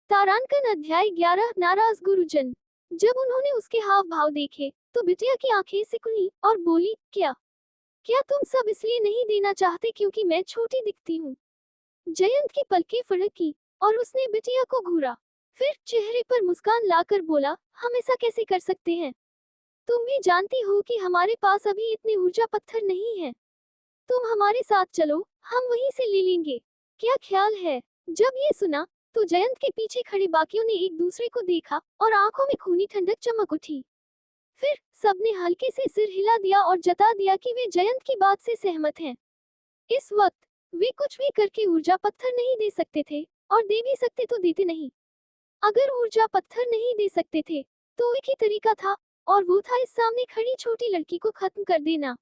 तारांकन अध्याय 11 नाराज गुरुजन। जब उन्होंने उसके हाव भाव देखे तो बिटिया की आंखें सिकुड़ी और बोली, क्या क्या तुम सब इसलिए नहीं देना चाहते क्योंकि मैं छोटी दिखती हूँ? जयंत की पलकें फड़की और उसने बिटिया को घूरा, फिर चेहरे पर मुस्कान लाकर बोला, हम ऐसा कैसे कर सकते हैं? तुम भी जानती हो कि हमारे पास अभी इतने ऊर्जा पत्थर नहीं है। तुम हमारे साथ चलो, हम वहीं से ले लेंगे। क्या ख्याल है? जब ये सुना तो जयंत के पीछे खड़े बाकियों ने एक दूसरे को देखा और आंखों में खूनी ठंडक चमक उठी। फिर सबने हल्के से सिर हिला दिया और जता दिया कि वे जयंत की बात से सहमत हैं। इस वक्त वे कुछ भी करके ऊर्जा पत्थर नहीं दे सकते थे, और दे भी सकते तो देते नहीं। अगर ऊर्जा पत्थर नहीं दे सकते थे तो एक ही तरीका था, और वो था इस सामने खड़ी छोटी लड़की को खत्म कर देना।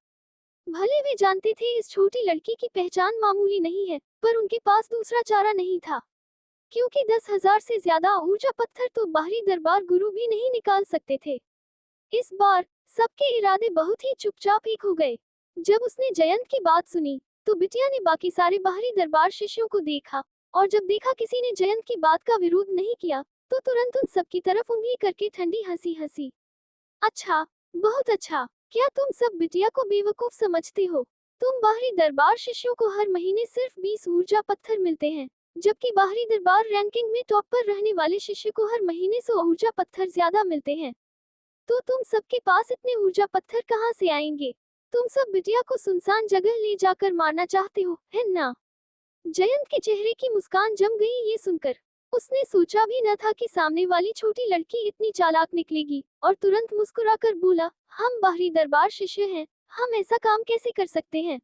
भले वे जानते थे इस छोटी लड़की की पहचान मामूली नहीं है, पर उनके पास दूसरा चारा नहीं था, क्योंकि 10,000 से ज्यादा ऊर्जा पत्थर तो बाहरी दरबार गुरु भी नहीं निकाल सकते थे। इस बार सबके इरादे बहुत ही चुपचाप एक हो गए। जब उसने जयंत की बात सुनी तो बिटिया ने बाकी सारे बाहरी दरबार शिष्यों को देखा, और जब देखा किसी ने जयंत की बात का विरोध नहीं किया तो तुरंत उन सबकी तरफ उंगली करके ठंडी हंसी हंसी। अच्छा, बहुत अच्छा। क्या तुम सब बिटिया को बेवकूफ समझते हो? तुम बाहरी दरबार शिष्यों को हर महीने सिर्फ 20 ऊर्जा पत्थर मिलते हैं, जबकि बाहरी दरबार रैंकिंग में टॉप पर रहने वाले शिष्य को हर महीने 100 ऊर्जा पत्थर ज्यादा मिलते हैं। तो तुम सबके पास इतने ऊर्जा पत्थर कहाँ से आएंगे? तुम सब बिटिया को सुनसान जगह ले जाकर मारना चाहते हो, है ना? जयंत के चेहरे की मुस्कान जम गई ये सुनकर। उसने सोचा भी न था कि सामने वाली छोटी लड़की इतनी चालाक निकलेगी, और तुरंत मुस्कुराकर बोला, हम बाहरी दरबार शिष्य हैं, हम ऐसा काम कैसे कर सकते हैं?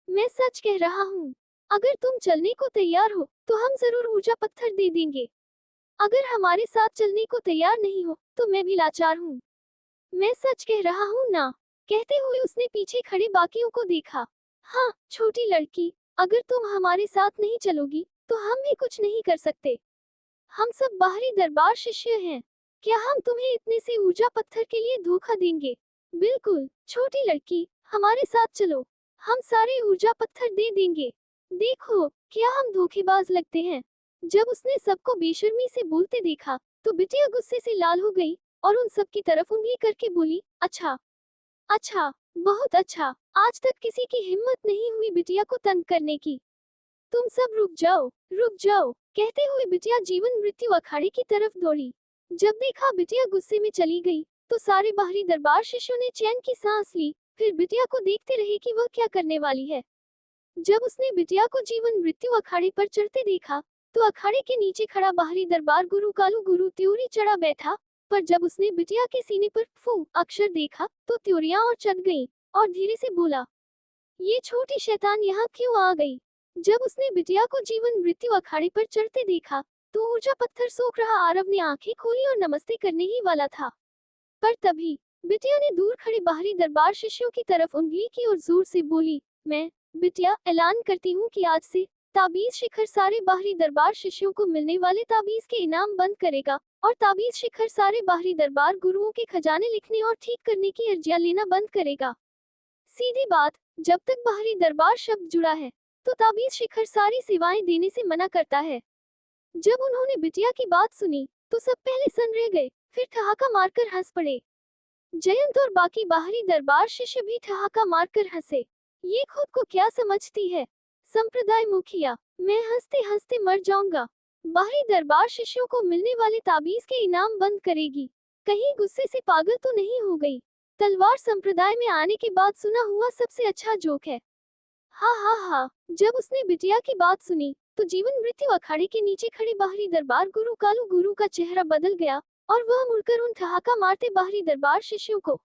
मैं सच कह रहा हूँ। अगर तुम चलने को तैयार हो तो हम जरूर ऊर्जा पत्थर दे देंगे। अगर हमारे साथ चलने को तैयार नहीं हो तो मैं भी लाचार हूँ। मैं सच कह रहा हूँ ना। कहते हुए उसने पीछे खड़े बाकियों को देखा। हाँ, छोटी लड़की, अगर तुम हमारे साथ नहीं चलोगी तो हम भी कुछ नहीं कर सकते। हम सब बाहरी दरबार शिष्य हैं। क्या हम तुम्हें इतने से ऊर्जा पत्थर के लिए धोखा देंगे? बिल्कुल, छोटी लड़की, हमारे साथ चलो। हम सारे ऊर्जा पत्थर दे देंगे। देखो, क्या हम धोखेबाज लगते हैं? जब उसने सबको बेशर्मी से बोलते देखा तो बिटिया गुस्से से लाल हो गई और उन सब की तरफ उंगली करके बोली, अच्छा, अच्छा, बहुत अच्छा। आज तक किसी की हिम्मत नहीं हुई बिटिया को तंग करने की। तुम सब रुक जाओ, रुक जाओ। कहते हुए बिटिया जीवन मृत्यु अखाड़े की तरफ दौड़ी। जब देखा बिटिया गुस्से में चली गई तो सारे बाहरी दरबार शिष्यों ने चैन की सांस ली, फिर बिटिया को देखते रहे कि वह क्या करने वाली है। जब उसने बिटिया को जीवन मृत्यु अखाड़े पर चढ़ते देखा तो अखाड़े के नीचे खड़ा बाहरी दरबार गुरु कालू गुरु त्योरी चढ़ा बैठा, पर जब उसने बिटिया के सीने पर फू अक्षर देखा तो त्योरियां और चढ़ गईं, और धीरे से बोला, ये छोटी शैतान यहाँ क्यों आ गई? जब उसने बिटिया को जीवन मृत्यु अखाड़े पर चढ़ते देखा तो ऊर्जा पत्थर सोख रहा आरव ने आंखें खोली और नमस्ते करने ही वाला था, पर तभी बिटिया ने दूर खड़े बाहरी दरबार शिष्यों की तरफ उंगली की और जोर से बोली, मैं बिटिया ऐलान करती हूँ कि आज से ताबीज शिखर सारे बाहरी दरबार शिष्यों को मिलने वाले ताबीज के इनाम बंद करेगा, और ताबीज शिखर सारे बाहरी दरबार गुरुओं के खजाने लिखने और ठीक करने की अर्जियां लेना बंद करेगा। सीधी बात, जब तक बाहरी दरबार शब्द जुड़ा है तो ताबीज शिखर सारी सेवाएं देने से मना करता है। जब उन्होंने बिटिया की बात सुनी तो सब पहले सन रह गए, फिर ठहाका मारकर हंस पड़े। जयंत और बाकी बाहरी दरबार शिष्य भी ठहाका मारकर हंसे। ये खुद को क्या समझती है, संप्रदाय मुखिया? मैं हंसते हंसते मर जाऊंगा। बाहरी दरबार शिष्यों को मिलने वाले ताबीज के इनाम बंद करेगी? कहीं गुस्से से पागल तो नहीं हो गई? तलवार संप्रदाय में आने के बाद सुना हुआ सबसे अच्छा जोक है। हाँ हाँ हाँ। जब उसने बिटिया की बात सुनी तो जीवन मृत्यु अखाड़े के नीचे खड़े बाहरी दरबार गुरु कालू गुरु का चेहरा बदल गया, और वह मुड़कर उन ठहाका मारते बाहरी दरबार शिष्यों को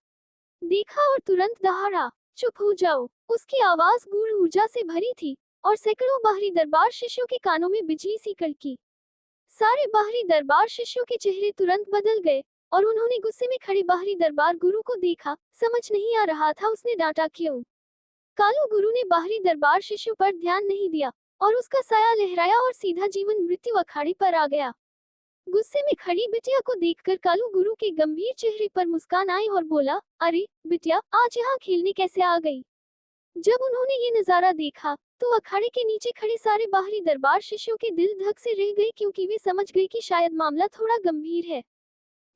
देखा और तुरंत दहाड़ा, चुप हो जाओ। उसकी आवाज गूढ़ ऊर्जा से भरी थी और सैकड़ों बाहरी दरबार शिष्यों के कानों में बिजली सी कड़की। सारे बाहरी दरबार शिष्यों के चेहरे तुरंत बदल गए और उन्होंने गुस्से में खड़े बाहरी दरबार गुरु को देखा। समझ नहीं आ रहा था उसने डांटा क्यों। कालू गुरु ने बाहरी दरबार शिष्यों पर ध्यान नहीं दिया और उसका साया लहराया और सीधा जीवन मृत्यु अखाड़े पर आ गया। गुस्से में खड़ी बिटिया को देखकर कालू गुरु के गंभीर चेहरे पर मुस्कान आई और बोला, अरे बिटिया, आज यहाँ खेलने कैसे आ गई? जब उन्होंने ये नजारा देखा तो अखाड़े के नीचे खड़े सारे बाहरी दरबार शिष्यों के दिल धक से रह गए, क्योंकि वे समझ गए कि शायद मामला थोड़ा गंभीर है।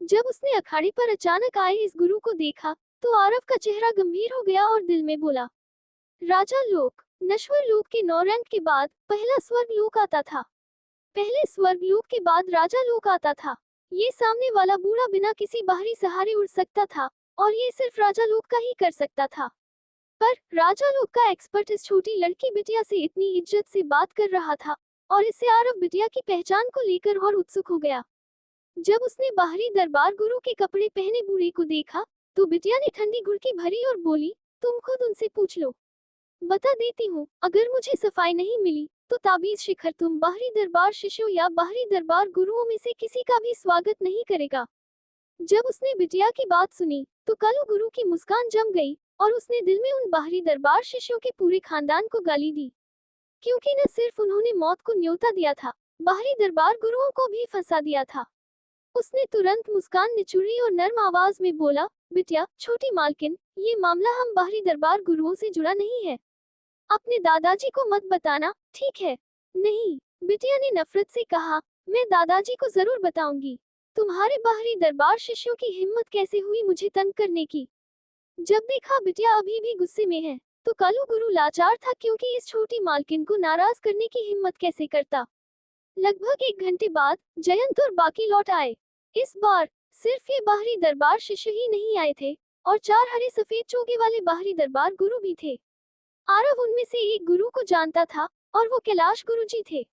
जब उसने अखाड़े पर अचानक आए इस गुरु को देखा, तो आरव का चेहरा गंभीर हो गया और दिल में बोला, राजा लोक, नश्वर लोक के 9 रैंक के बाद पहला स्वर्ग लोक आता था। पहले स्वर्ग लोक के बाद राजा लोक आता था। ये सामने वाला बूढ़ा बिना किसी बाहरी सहारे उड़ सकता था, और ये सिर्फ राजा लोक का ही कर सकता था। पर राजा लोक का एक्सपर्ट इस छोटी लड़की बिटिया से इतनी इज्जत से बात कर रहा था, और इससे आरव बिटिया की पहचान को लेकर और उत्सुक हो गया। जब उसने बाहरी दरबार गुरु के कपड़े पहने बूढ़े को देखा, तो बिटिया ने ठंडी घुड़की भरी और बोली, तुम खुद उनसे पूछ लो। बता देती हूँ, अगर मुझे सफाई नहीं मिली तो ताबीज शिखर तुम बाहरी दरबार शिष्यों या बाहरी दरबार गुरुओं में से किसी का भी स्वागत नहीं करेगा। जब उसने बिटिया की बात सुनी, तो कालू गुरु की मुस्कान जम गई, और उसने दिल में उन बाहरी दरबार शिष्यों के पूरे खानदान को गाली दी, क्योंकि न सिर्फ उन्होंने मौत को न्योता दिया था, बाहरी दरबार गुरुओं को भी फंसा दिया था। उसने तुरंत मुस्कान निचोड़ी और नर्म आवाज में बोला, बिटिया, छोटी मालकिन, ये मामला हम बाहरी दरबार गुरुओं से जुड़ा नहीं है। अपने दादाजी को मत बताना, ठीक है? नहीं, बिटिया ने नफरत से कहा, मैं दादाजी को जरूर बताऊंगी। तुम्हारे बाहरी दरबार शिष्यों की हिम्मत कैसे हुई मुझे तंग करने की? जब देखा बिटिया अभी भी गुस्से में है, तो कालू गुरु लाचार था, क्योंकि इस छोटी मालकिन को नाराज करने की हिम्मत कैसे करता। लगभग 1 घंटे बाद जयंत और बाकी लौट आए। इस बार सिर्फ ये बाहरी दरबार शिष्य ही नहीं आए थे, और 4 हरे सफेद चोगे वाले बाहरी दरबार गुरु भी थे। आरव उनमें से एक गुरु को जानता था, और वो कैलाश गुरुजी थे।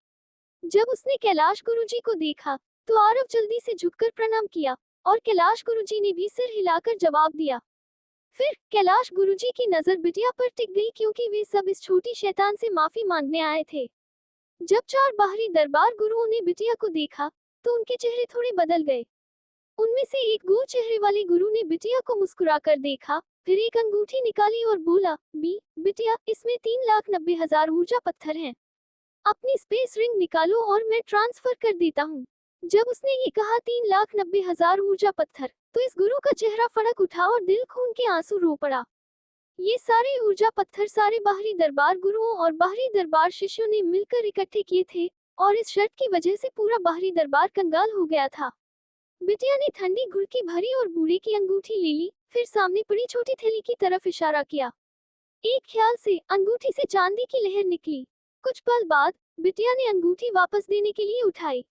जब उसने कैलाश गुरुजी को देखा, तो आरव जल्दी से झुककर प्रणाम किया, और कैलाश गुरुजी ने भी सिर हिलाकर जवाब दिया। फिर कैलाश गुरुजी की नजर बिटिया पर टिक गई, क्योंकि वे सब इस छोटी शैतान से माफी मांगने आए थे। जब 4 बाहरी दरबार गुरुओं ने बिटिया को देखा, तो उनके चेहरे थोड़े बदल गए। उनमें से एक गोल चेहरे वाले गुरु ने बिटिया को मुस्कुराकर देखा, फिर एक अंगूठी निकाली और बोला, बिटिया, इसमें 3,90,000 ऊर्जा पत्थर हैं। अपनी स्पेस रिंग निकालो और मैं ट्रांसफर कर देता हूँ। जब उसने ये कहा 3,90,000 ऊर्जा पत्थर, तो इस गुरु का चेहरा फड़क उठा और दिल खून के आंसू रो पड़ा। ये सारे ऊर्जा पत्थर सारे बाहरी दरबार गुरुओं और बाहरी दरबार शिष्यों ने मिलकर इकट्ठे किए थे, और इस शर्त की वजह से पूरा बाहरी दरबार कंगाल हो गया था। बिटिया ने ठंडी घुड़की भरी और बूढ़े की अंगूठी ले ली, फिर सामने पड़ी छोटी थैली की तरफ इशारा किया। एक ख्याल से अंगूठी से चांदी की लहर निकली। कुछ पल बाद बिटिया ने अंगूठी वापस देने के लिए उठाई,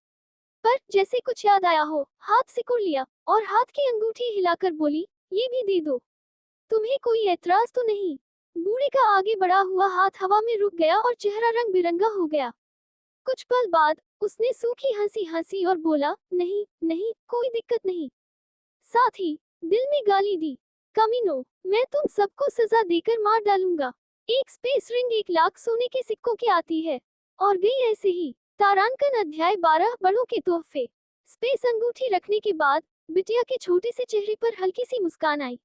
पर जैसे कुछ याद आया हो, हाथ सिकुड़ लिया और हाथ की अंगूठी हिलाकर बोली, ये भी दे दो। तुम्हें कोई ऐतराज तो नहीं? बूढ़े का आगे बढ़ा हुआ हाथ हवा में रुक गया और चेहरा रंग बिरंगा हो गया। कुछ पल बाद उसने सूखी हंसी हंसी और बोला, नहीं नहीं, कोई दिक्कत नहीं। साथ ही दिल में गाली दी, कमीनो, मैं तुम सबको सजा देकर मार डालूंगा। एक स्पेस रिंग 1,00,000 सोने के सिक्कों की आती है, और गई ऐसे ही। तारांकन अध्याय 12 बड़ों के तोहफे। स्पेस अंगूठी रखने के बाद बिटिया के छोटे से चेहरे पर हल्की सी मुस्कान आई,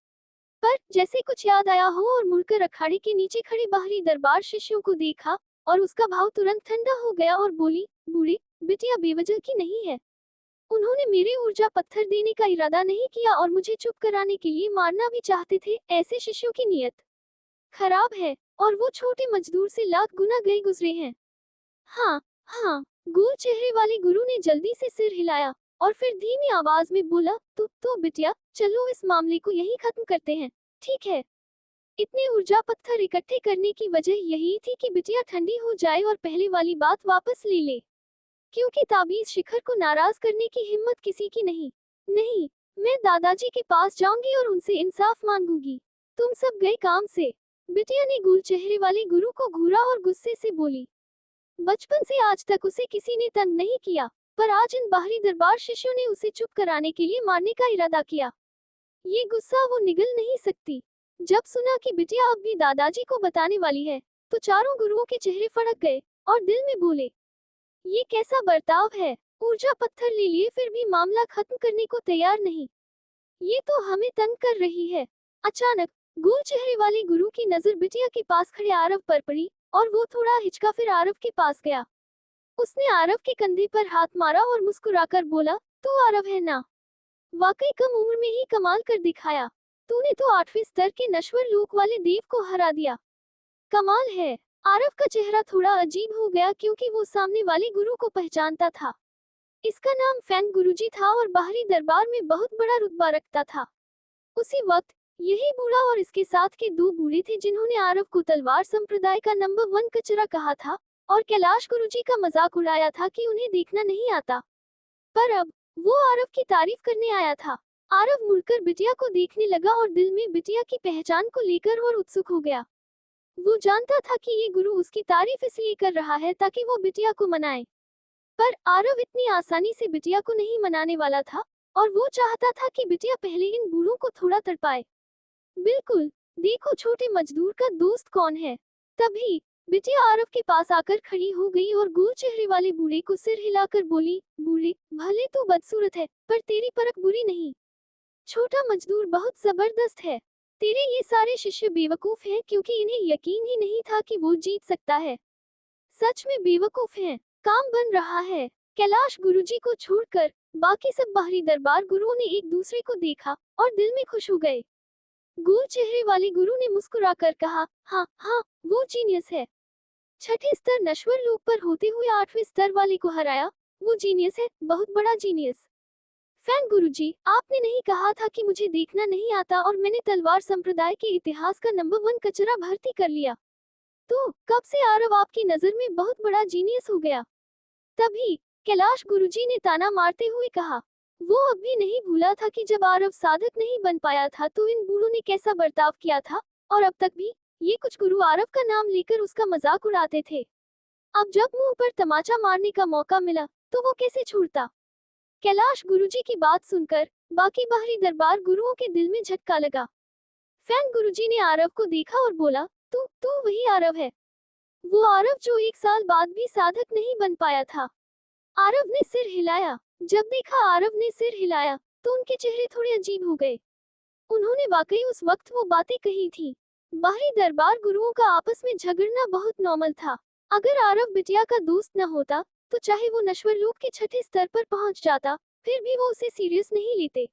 पर जैसे कुछ याद आया हो और मुड़कर अखाड़े के नीचे खड़े बाहरी दरबार शिष्यों को देखा, और उसका भाव तुरंत ठंडा हो गया और बोली, बूढ़े, बिटिया बेवजह की नहीं है। उन्होंने मेरे ऊर्जा पत्थर देने का इरादा नहीं किया और मुझे चुप कराने के लिए मारना भी चाहते थे। ऐसे शिष्यों की नीयत खराब है, और वो छोटे मजदूर से लाख गुना गए गुजरे हैं। हाँ हाँ, गोल चेहरे वाले गुरु ने जल्दी से सिर हिलाया, और फिर धीमी आवाज में बोला, तो बिटिया, चलो इस मामले को यहीं खत्म करते हैं, ठीक है? इतने ऊर्जा पत्थर इकट्ठे करने की वजह यही थी कि बिटिया ठंडी हो जाए और पहले वाली बात वापस ले ले, क्योंकि ताबीज शिखर को नाराज करने की हिम्मत किसी की नहीं। नहीं, मैं दादाजी के पास जाऊंगी और उनसे इंसाफ मांगूंगी। तुम सब गए काम से। बिटिया ने गुल चेहरे वाले गुरु को घूरा और गुस्से से बोली। बचपन से आज तक उसे किसी ने तंग नहीं किया, पर आज इन बाहरी दरबार शिष्यों ने उसे चुप कराने के लिए मारने का इरादा किया। ये गुस्सा वो निगल नहीं सकती। जब सुना कि बिटिया अब भी दादाजी को बताने वाली है, तो चारों गुरुओं के चेहरे फड़क गए और दिल में बोले, ये कैसा बर्ताव है? ऊर्जा पत्थर ले लिए फिर भी मामला खत्म करने को तैयार नहीं। ये तो हमें तंग कर रही है। अचानक गोल चेहरे वाले गुरु की नजर बिटिया के पास खड़े आरव पर पड़ी, और वो थोड़ा हिचका फिर आरव के पास गया। उसने आरव के कंधे पर हाथ मारा और मुस्कुराकर बोला, तू आरव है ना? वाकई कम उम्र में ही कमाल कर दिखाया। तूने तो 8वें स्तर के नश्वर लोक वाले देव को हरा दिया। कमाल है। आरव का चेहरा थोड़ा अजीब हो गया क्योंकि वो सामने वाले गुरु को पहचानता था। इसका नाम फैंग गुरुजी था और बाहरी दरबार में बहुत बड़ा रुतबा रखता था। उसी वक्त यही बूढ़ा और इसके साथ के दो बूढ़े थे जिन्होंने आरव को तलवार संप्रदाय का नंबर 1 कचरा कहा था और कैलाश गुरुजी का मजाक उड़ाया था कि उन्हें देखना नहीं आता। पर अब वो आरव की तारीफ करने आया था। आरव मुड़कर बिटिया को देखने लगा और दिल में बिटिया की पहचान को लेकर और उत्सुक हो गया। वो जानता था कि ये गुरु उसकी तारीफ इसलिए कर रहा है ताकि वो बिटिया को मनाए। पर आरव इतनी आसानी से बिटिया को नहीं मनाने वाला था और वो चाहता था कि बिटिया पहले इन बूढ़ों को थोड़ा तड़पाए। बिल्कुल, देखो छोटे मजदूर का दोस्त कौन है। तभी बिटिया आरव के पास आकर खड़ी हो गई और गोल चेहरे वाले बूढ़े को सिर हिलाकर बोली, बूढ़े, भले तू बदसूरत है पर तेरी परख बुरी नहीं। छोटा मजदूर बहुत जबरदस्त है। तेरे ये सारे शिष्य बेवकूफ हैं क्योंकि इन्हें यकीन ही नहीं था कि वो जीत सकता है। सच में बेवकूफ हैं। काम बन रहा है। कैलाश गुरुजी को छोड़कर बाकी सब बाहरी दरबार गुरुओं ने एक दूसरे को देखा और दिल में खुश हो गए। गोल चेहरे वाले गुरु ने मुस्कुराकर कहा, हाँ हाँ, वो जीनियस है। छठे स्तर नश्वर लोक पर होते हुए 8वें स्तर वाले को हराया। वो जीनियस है, बहुत बड़ा जीनियस। फैंग गुरुजी, आपने नहीं कहा था कि मुझे देखना नहीं आता और मैंने तलवार संप्रदाय के इतिहास का नंबर 1 कचरा भर्ती कर लिया। तो कब से आरव आपकी नजर में बहुत बड़ा जीनियस हो गया? तभी कैलाश गुरुजी ने ताना मारते हुए कहा। वो अब भी नहीं भूला था कि जब आरव साधक नहीं बन पाया था तो इन बूढ़ों ने कैसा बर्ताव किया था और अब तक भी ये कुछ गुरु आरव का नाम लेकर उसका मजाक उड़ाते थे। अब जब मुंह पर तमाचा मारने का मौका मिला तो वो कैसे छोड़ता। कैलाश गुरुजी की बात सुनकर बाकी बाहरी दरबार गुरुओं के दिल में झटका लगा। फैंग गुरुजी ने आरव को देखा और बोला, तू वही आरव है। वो आरव जो 1 साल बाद भी साधक नहीं बन पाया था। आरव ने सिर हिलाया। जब देखा आरव ने सिर हिलाया तो उनके चेहरे थोड़े अजीब हो गए। उन्होंने वाकई उस वक्त वो बातें कही थी। बाहरी दरबार गुरुओं का आपस में झगड़ना बहुत नॉर्मल था। अगर आरव बिटिया का दोस्त न होता तो चाहे वो नश्वर लोक के छठे स्तर पर पहुंच जाता फिर भी वो उसे सीरियस नहीं लेते।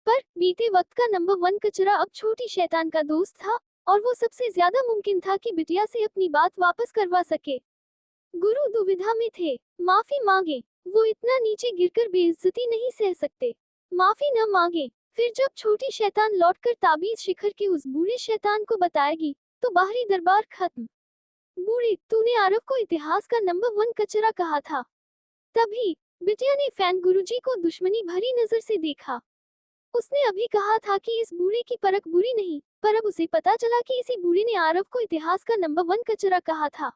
पर बीते वक्त का नंबर 1 कचरा अब छोटी शैतान का दोस्त था और वो सबसे ज्यादा मुमकिन था कि बिटिया से अपनी बात वापस करवा सके। गुरु दुविधा में थे। माफी मांगे। वो इतना नीचे गिरकर बेइज्जती नहीं सह सकते। माफी न मांगे। फिर जब छोटी शैतान लौटकर ताबीज शिखर के उस बूढ़े शैतान को बताएगी तो बाहरी दरबार खत्म। बूढ़े, तूने आरव को इतिहास का नंबर 1 कचरा कहा था। तभी बिटिया ने फैंग गुरुजी को दुश्मनी भरी नजर से देखा। उसने अभी कहा था कि इस बूढ़े की परख बुरी नहीं, पर अब उसे पता चला कि इसी बूढ़े ने आरव को इतिहास का नंबर 1 कचरा कहा था।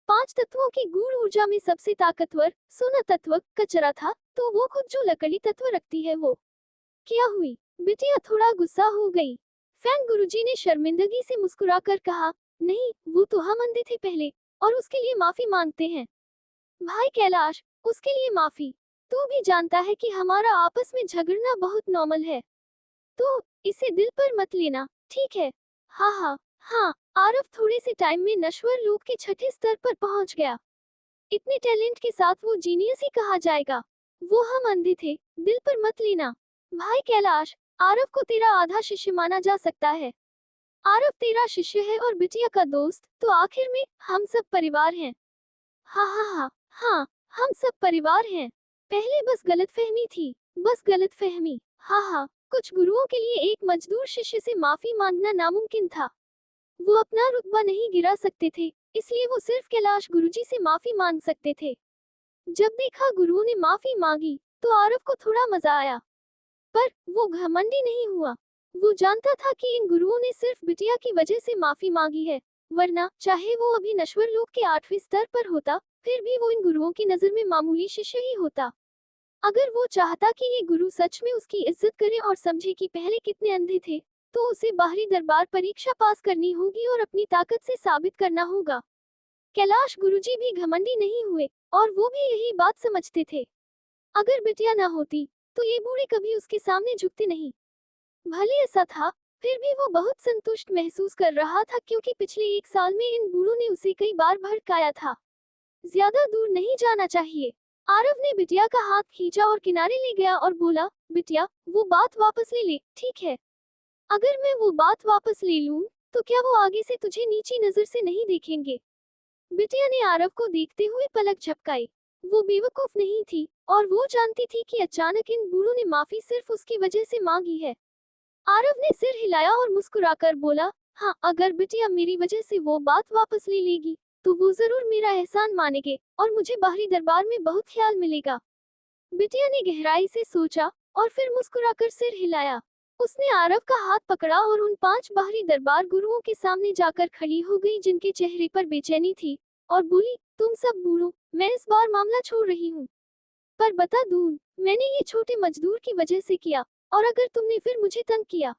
5 तत्वों की गूढ़ ऊर्जा में सबसे ताकतवर सोना तत्व कचरा था, तो वो खुद जो लकड़ी तत्व रखती है वो क्या हुई? बिटिया थोड़ा गुस्सा हो गई। फैंग गुरुजी ने शर्मिंदगी से मुस्कुराकर कहा, नहीं, वो तो हम अंधे थे पहले और उसके लिए माफी मांगते हैं। भाई कैलाश, उसके लिए माफी? तू भी जानता है कि हमारा आपस में झगड़ना बहुत नॉर्मल है, तो इसे दिल पर मत लेना, ठीक है? हाँ हाँ हाँ। आरव थोड़े से टाइम में नश्वर लोक के छठे स्तर पर पहुंच गया। इतने टैलेंट के साथ वो जीनियस ही कहा जाएगा। वो हम अंधे थे, दिल पर मत लेना। भाई कैलाश, आरव को तेरा आधा शिष्य माना जा सकता है। आरव तेरा शिष्य है और बिटिया का दोस्त, तो आखिर में हम सब परिवार हैं। हाँ हाँ हाँ हाँ, हम सब परिवार हैं। पहले बस गलतफहमी थी, बस गलतफहमी। हाँ हाँ, कुछ गुरुओं के लिए एक मजदूर शिष्य से माफी मांगना नामुमकिन था। वो अपना रुतबा नहीं गिरा सकते थे, इसलिए वो सिर्फ कैलाश गुरुजी से माफी मांग सकते थे। जब देखा गुरुओं ने माफी मांगी तो आरव को थोड़ा मजा आया, पर वो घमंडी नहीं हुआ। वो जानता था कि इन गुरुओं ने सिर्फ बिटिया की वजह से माफी मांगी है, वरना चाहे वो अभी नश्वर लोक के 8वें स्तर पर होता फिर भी वो इन गुरुओं की नजर में मामूली शिष्य ही होता। अगर वो चाहता कि ये गुरु सच में उसकी इज्जत करें और समझे कि पहले कितने अंधे थे, तो उसे बाहरी दरबार परीक्षा पास करनी होगी और अपनी ताकत से साबित करना होगा। कैलाश गुरुजी भी घमंडी नहीं हुए और वो भी यही बात समझते थे। अगर बिटिया ना होती तो ये बूढ़े कभी उसके सामने झुकते नहीं। भले ऐसा था, फिर भी वो बहुत संतुष्ट महसूस कर रहा था क्योंकि पिछले 1 साल में इन बूढ़ों ने उसे कई बार भड़काया था। ज्यादा दूर नहीं जाना चाहिए। आरव ने बिटिया का हाथ खींचा और किनारे ले गया और बोला, बिटिया, वो बात वापस ले ले, ठीक है? अगर मैं वो बात वापस ले लूं, तो क्या वो आगे से तुझे नीची नजर से नहीं देखेंगे? बिटिया ने आरव को देखते हुए पलक झपकाई। वो बेवकूफ नहीं थी और वो जानती थी कि अचानक इन बूढ़ों ने माफी सिर्फ उसकी वजह से मांगी है। आरव ने सिर हिलाया और मुस्कुराकर बोला, हाँ, अगर बिटिया मेरी वजह से वो बात वापस ले लेगी तो वो जरूर मेरा एहसान मानेंगे और मुझे बाहरी दरबार में बहुत ख्याल मिलेगा। बिटिया ने गहराई से सोचा और फिर मुस्कुराकर सिर हिलाया। उसने आरव का हाथ पकड़ा और उन 5 बाहरी दरबार गुरुओं के सामने जाकर खड़ी हो गई जिनके चेहरे पर बेचैनी थी, और बोली, तुम सब बूढ़ों, मैं इस बार मामला छोड़ रही हूँ। पर बता दूं, मैंने ये छोटे मजदूर की वजह से किया, और अगर तुमने फिर मुझे तंग किया।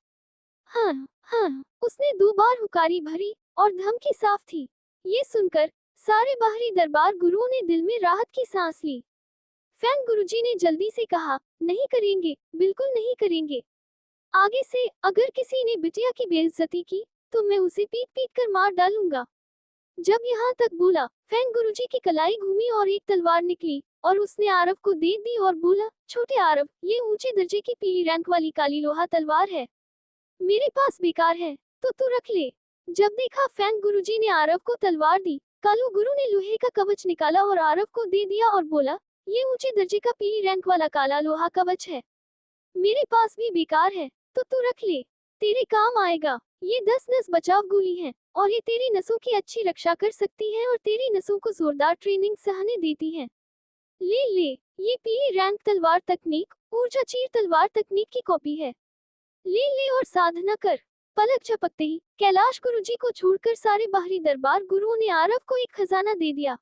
हाँ, हाँ, उसने 2 बार हुकारी भरी और धमकी साफ थी। ये सुनकर सारे बाहरी दरबार गुरुओं ने दिल में राहत की सांस ली। फैंग गुरुजी ने जल्दी से कहा, नहीं करेंगे, बिल्कुल नहीं करेंगे। आगे से अगर किसी ने बिटिया की बेइज्जती की तो मैं उसे पीट पीट कर मार डालूंगा। जब यहाँ तक बोला, फैंग गुरुजी की कलाई घूमी और एक तलवार निकली और उसने आरव को दे दी और बोला, छोटे आरव, ये ऊंचे दर्जे की पीली रैंक वाली काली लोहा तलवार है, मेरे पास बेकार है, तो तू रख ले। जब देखा फैंग गुरुजी ने आरव को तलवार दी, कालू गुरु ने लोहे का कवच निकाला और आरव को दे दिया और बोला, ये ऊंचे दर्जे का पीली रैंक वाला काला लोहा कवच है, मेरे पास भी बेकार है, तो तू रख ले, तेरे काम आएगा। ये 10 नस बचाव गोली है और ये तेरी नसों की अच्छी रक्षा कर सकती है और तेरी नसों को जोरदार ट्रेनिंग सहने देती है। ले ले, ये पीली रैंक तलवार तकनीक ऊर्जा चीर तलवार तकनीक की कॉपी है। ले ले और साधना कर। पलक झपकते ही कैलाश गुरुजी को छोड़कर सारे बाहरी दरबार गुरुओं ने आरव को एक खजाना दे दिया।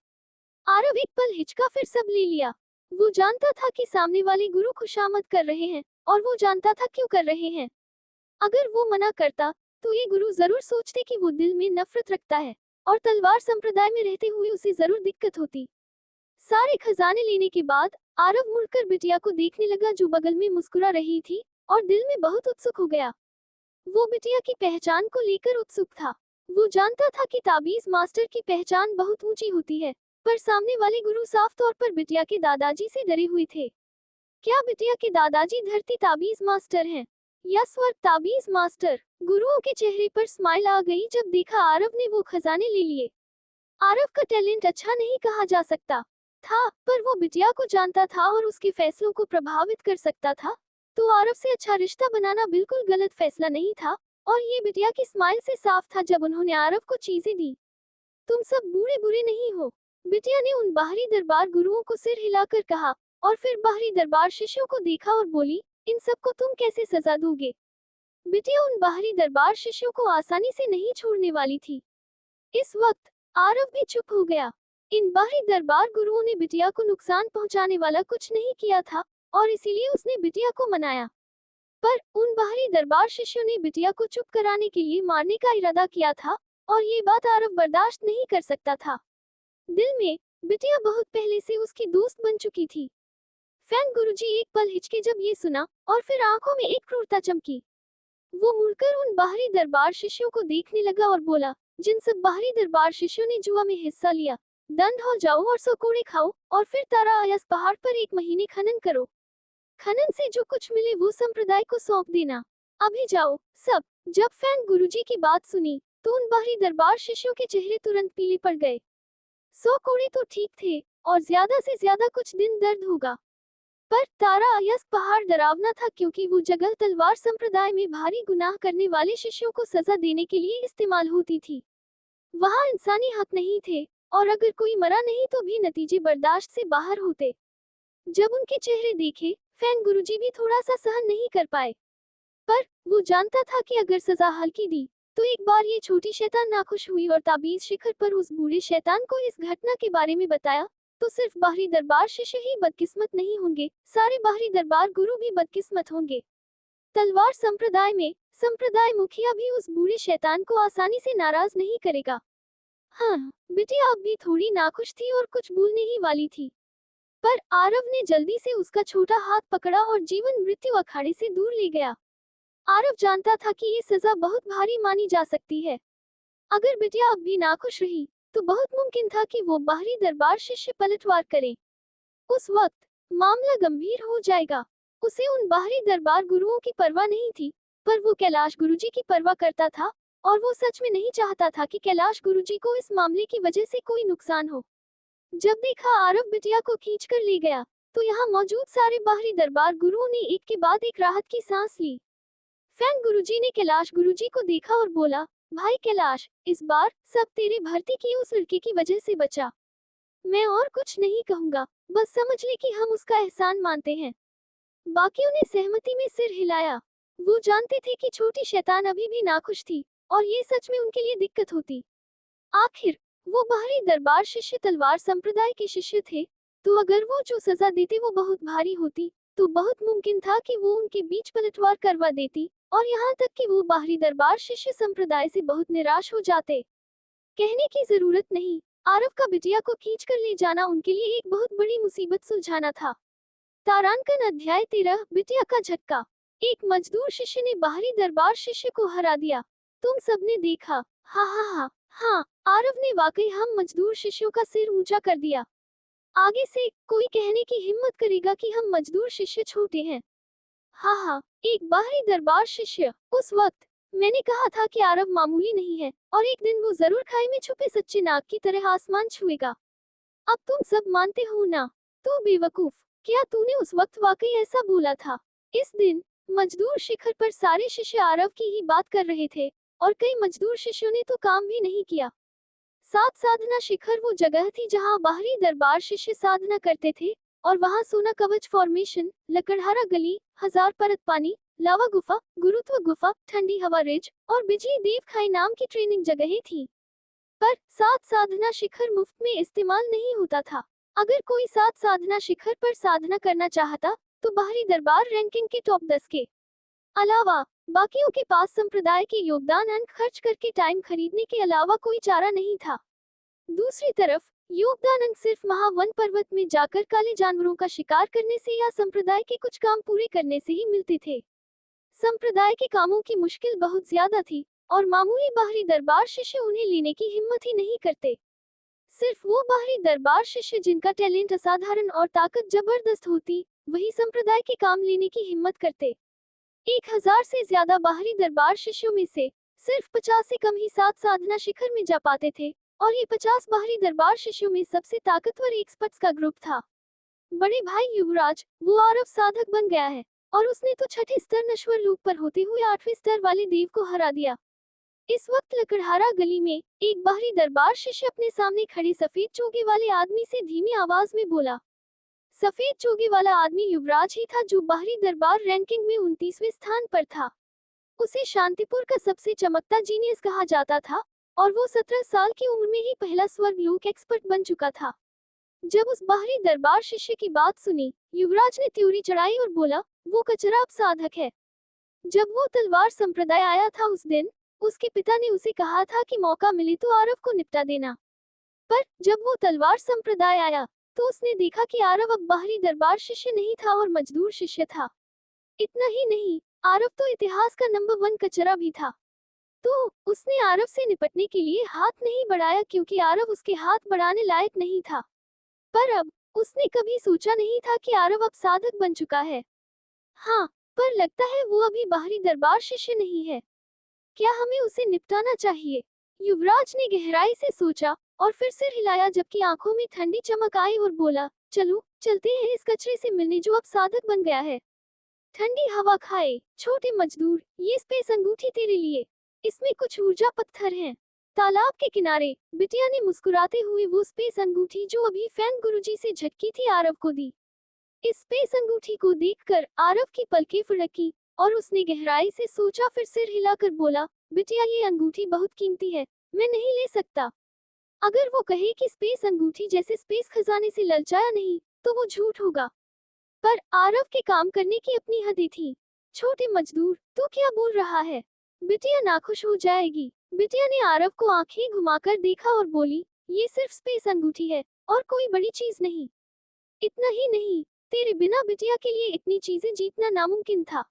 आरव एक पल हिचका, फिर सब ले लिया। वो जानता था कि सामने वाले गुरु खुशामद कर रहे हैं और वो जानता था क्यों कर रहे हैं। अगर वो मना करता तो ये गुरु जरूर सोचते कि वो दिल में नफरत रखता है और तलवार संप्रदाय में रहते हुए उसे जरूर दिक्कत होती। सारे खजाने लेने के बाद आरव मुड़कर बिटिया को देखने लगा जो बगल में मुस्कुरा रही थी और दिल में बहुत उत्सुक हो गया। वो बिटिया की पहचान को लेकर उत्सुक था। वो जानता था कि ताबीज मास्टर की पहचान बहुत ऊंची होती है, पर सामने वाले गुरु साफ तौर पर बिटिया के दादाजी से डरे हुए थे। क्या बिटिया के दादाजी धरती ताबीज मास्टर हैं या स्वर्ग ताबीज मास्टर? गुरुओं के चेहरे पर स्माइल आ गई जब देखा आरव ने वो खजाने ले लिए। आरव का टैलेंट अच्छा नहीं कहा जा सकता था, पर वो बिटिया को जानता था और उसके फैसलों को प्रभावित कर सकता था, तो आरव से अच्छा रिश्ता बनाना बिल्कुल गलत फैसला नहीं था। और ये बिटिया की स्माइल से साफ था जब उन्होंने आरव को चीजें दी। तुम सब बूढ़े बुरे नहीं हो, बिटिया ने उन बाहरी दरबार गुरुओं को सिर हिलाकर कहा, और फिर बाहरी दरबार शिष्यों को देखा और बोली, इन सबको तुम कैसे सजा दोगे? बिटिया उन बाहरी दरबार शिष्यों को आसानी से नहीं छोड़ने वाली थी। इस वक्त आरव भी चुप हो गया। इन बाहरी दरबार गुरुओं ने बिटिया को नुकसान पहुंचाने वाला कुछ नहीं किया था और इसीलिए उसने बिटिया को मनाया। पर उन बाहरी दरबार शिष्यों ने बिटिया को चुप कराने के लिए मारने का इरादा किया था और ये बात आरव बर्दाश्त नहीं कर सकता था। दिल में बिटिया बहुत पहले से उसकी दोस्त बन चुकी थी। फैंग गुरुजी एक पल हिचके जब ये सुना और फिर आंखों में एक क्रूरता चमकी। वो मुड़कर उन बाहरी दरबार शिष्यों को देखने लगा और बोला, जिन सब बाहरी दरबार शिष्यों ने जुआ में हिस्सा लिया, दंड हो जाओ और सकोड़े खाओ और फिर तारा अयस पहाड़ पर 1 महीने खनन करो। खनन से जो कुछ मिले वो संप्रदाय को सौंप देना। अभी जाओ सब। जब फैंग गुरुजी की बात सुनी तो उन बाहरी दरबार शिष्यों के चेहरे तुरंत पीले पड़ गए। 100 कोड़े तो ठीक थे और ज्यादा से ज्यादा कुछ दिन दर्द होगा, पर तारा अयस पहाड़ डरावना था क्योंकि वो जगह तलवार संप्रदाय में भारी गुनाह करने वाले शिष्यों को सजा देने के लिए इस्तेमाल होती थी। वहाँ इंसानी हक नहीं थे और अगर कोई मरा नहीं तो भी नतीजे बर्दाश्त से बाहर होते। जब उनके चेहरे देखे, फैंग गुरुजी भी थोड़ा सा सहन नहीं कर पाए, पर वो जानता था कि अगर सजा हल्की दी तो एक बार ये छोटी शैतान नाखुश हुई और ताबीज शिखर पर उस बूढ़े शैतान को इस घटना के बारे में बताया, तो सिर्फ बाहरी दरबार शिष्य ही बदकिस्मत नहीं होंगे, सारे बाहरी दरबार गुरु भी बदकिस्मत होंगे। तलवार संप्रदाय में संप्रदाय मुखिया भी उस बूढ़े शैतान को आसानी से नाराज नहीं करेगा। हाँ, बिटिया अब भी थोड़ी नाखुश थी और कुछ बोलने ही वाली थी, पर आरव ने जल्दी से उसका छोटा हाथ पकड़ा और जीवन मृत्यु अखाड़े से दूर ले गया। आरव जानता था कि ये सजा बहुत भारी मानी जा सकती है। अगर बिटिया अब भी नाखुश रही तो बहुत मुमकिन था कि वो बाहरी दरबार शिष्य पलटवार करें। उस वक्त मामला गंभीर हो जाएगा। उसे उन बाहरी दरबार गुरुओं की परवाह नहीं थी, पर वो कैलाश गुरुजी की परवाह करता था और वो सच में नहीं चाहता था कि कैलाश गुरुजी को इस मामले की वजह से कोई नुकसान हो। जब देखा आरव बिटिया को खींचकर ले गया, तो यहाँ मौजूद सारे बाहरी दरबार गुरुओं ने एक के बाद एक राहत की सांस ली। फैंग गुरुजी ने कैलाश गुरुजी को देखा और बोला, भाई कैलाश, इस बार सब तेरे भर्ती की उस लड़के की वजह से बचा। मैं और कुछ नहीं कहूंगा, बस समझ ले कि हम उसका एहसान मानते हैं। बाकियों ने सहमति में सिर हिलाया। वो जानते थे कि छोटी शैतान अभी भी नाखुश थी, और ये सच में उनके लिए दिक्कत होती। आखिर वो बाहरी दरबार शिष्य तलवार संप्रदाय के शिष्य थे, तो अगर वो जो सजा देते वो बहुत भारी होती, तो बहुत मुमकिन था कि वो उनके बीच पलटवार करवा देती, और यहाँ तक कि वो बाहरी दरबार शिष्य संप्रदाय से बहुत निराश हो जाते। कहने की जरूरत नहीं, आरव का बिटिया को खींचकर ले जाना उनके लिए एक बहुत बड़ी मुसीबत सुलझाना था। तारांकन अध्याय 13, बिटिया का झटका। एक मजदूर शिष्य ने बाहरी दरबार शिष्य को हरा दिया। तुम सबने देखा। हा हा हा। हाँ, आरव ने वाकई हम मजदूर शिष्यों का सिर ऊंचा कर दिया। आगे से कोई कहने की हिम्मत करेगा कि हम मजदूर शिष्य छोटे हैं। हा हा। एक बाहरी दरबार शिष्य। उस वक्त मैंने कहा था कि आरव मामूली नहीं है, और एक दिन वो जरूर खाई में छुपे सच्चे नाग की तरह आसमान छुएगा। अब तुम सब मानते हो ना? तू बेवकूफ, क्या तूने उस वक्त वाकई ऐसा बोला था? इस दिन मजदूर शिखर पर सारे शिष्य आरव की ही बात कर रहे थे, और कई मजदूर शिष्यों ने तो काम भी नहीं किया। सात साधना शिखर वो जगह थी जहां बाहरी दरबार शिष्य साधना करते थे, और वहां सोना कवच फॉर्मेशन, लकड़हारा गली, हजार परत पानी, लावा गुफा, गुरुत्व गुफा, ठंडी हवा रिज और बिजली देव खाई नाम की ट्रेनिंग जगहें थी। पर सात साधना शिखर मुफ्त में इस्तेमाल नहीं होता था। अगर कोई सात साधना शिखर पर साधना करना चाहता, तो बाहरी दरबार रैंकिंग के टॉप 10 के अलावा बाकियों के पास संप्रदाय के योगदान अंक खर्च करके टाइम खरीदने के अलावा कोई चारा नहीं था। दूसरी तरफ योगदान अंक सिर्फ महावन पर्वत में जाकर काले जानवरों का शिकार करने से या संप्रदाय के कुछ काम पूरे करने से ही मिलते थे। संप्रदाय के कामों की मुश्किल बहुत ज्यादा थी, और मामूली बाहरी दरबार शिष्य उन्हें लेने की हिम्मत ही नहीं करते। सिर्फ वो बाहरी दरबार शिष्य जिनका टैलेंट असाधारण और ताकत जबरदस्त होती, वही संप्रदाय के काम लेने की हिम्मत करते। 1000 से ज्यादा बाहरी दरबार शिष्यों में से सिर्फ 50 से कम ही सात साधना शिखर में जा पाते थे, और ये 50 बाहरी दरबार शिष्यों में सबसे ताकतवर एक्सपर्ट्स का ग्रुप था। बड़े भाई युवराज, वो आरव साधक बन गया है, और उसने तो छठे स्तर नश्वर लोक पर होते हुए 8वें स्तर वाले देव को हरा दिया। इस वक्त लकड़हारा गली में एक बाहरी दरबार शिष्य अपने सामने खड़े सफेद चोगे वाले आदमी से धीमी आवाज में बोला। सफेद चोगे वाला आदमी युवराज ही था, जो बाहरी दरबार रैंकिंग में 29वें स्थान पर था। उसे शांतिपुर का सबसे चमकता जीनियस कहा जाता था, और वो 17 साल की उम्र में ही पहला स्वर्ग लोक एक्सपर्ट बन चुका था। जब उस बाहरी दरबार शिष्य की बात सुनी, युवराज ने त्योरी चढ़ाई और बोला, वो कचरा अब साधक है। जब वो तलवार संप्रदाय आया था उस दिन, उसके पिता ने उसे कहा था कि मौका मिले तो आरव को निपटा देना। पर जब वो तलवार संप्रदाय आया, तो उसने देखा कि आरव अब बाहरी दरबार शिष्य नहीं था और मजदूर शिष्य था। इतना ही नहीं, आरव तो इतिहास का नंबर 1 कचरा भी था। तो उसने आरव से निपटने के लिए हाथ नहीं बढ़ाया, क्योंकि आरव उसके हाथ बढ़ाने लायक नहीं था। पर अब उसने कभी सोचा नहीं था कि आरव अब साधक बन चुका है। हाँ, पर लगता है वो अभी बाहरी दरबार शिष्य नहीं है। क्या हमें उसे निपटाना चाहिए? युवराज ने गहराई से सोचा और फिर सिर हिलाया, जबकि आंखों में ठंडी चमक आई और बोला, चलो चलते हैं इस कचरे से मिलने जो अब साधक बन गया है। ठंडी हवा खाए, छोटे मजदूर, ये स्पेस अंगूठी तेरे लिए। इसमें कुछ ऊर्जा पत्थर हैं। तालाब के किनारे बिटिया ने मुस्कुराते हुए वो स्पेस अंगूठी जो अभी फैंग गुरुजी से झटकी थी आरव को दी। इस स्पेस अंगूठी को देखकर आरव की पलकें फुड़की, और उसने गहराई से सोचा, फिर सिर हिलाकर बोला, बिटिया ये अंगूठी बहुत कीमती है, मैं नहीं ले सकता। अगर वो कहे कि स्पेस अंगूठी जैसे स्पेस खजाने से ललचाया नहीं, तो वो झूठ होगा। पर आरव के काम करने की अपनी हदें थी। छोटे मजदूर, तू क्या बोल रहा है? बिटिया नाखुश हो जाएगी। बिटिया ने आरव को आंखें घुमाकर देखा और बोली, ये सिर्फ स्पेस अंगूठी है, और कोई बड़ी चीज नहीं। इतना ही नहीं, तेरे बिना बिटिया के लिए इतनी चीजें जीतना नामुमकिन था।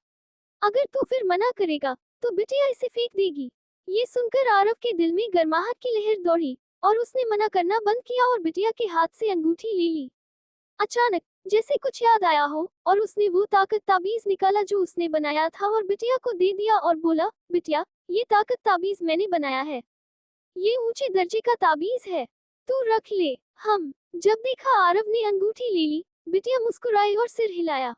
अगर तू फिर मना करेगा, तो बिटिया इसे फेंक देगी। ये सुनकर आरव के दिल में गर्माहट की लहर दौड़ी, और उसने मना करना बंद किया और बिटिया के हाथ से अंगूठी ले ली। अचानक जैसे कुछ याद आया हो, और उसने वो ताकत ताबीज निकाला जो उसने बनाया था और बिटिया को दे दिया और बोला, बिटिया, ये ताकत ताबीज मैंने बनाया है। ये ऊंचे दर्जे का ताबीज है, तू रख ले। हम जब देखा आरव ने अंगूठी ले ली, बिटिया मुस्कुराई और सिर हिलाया।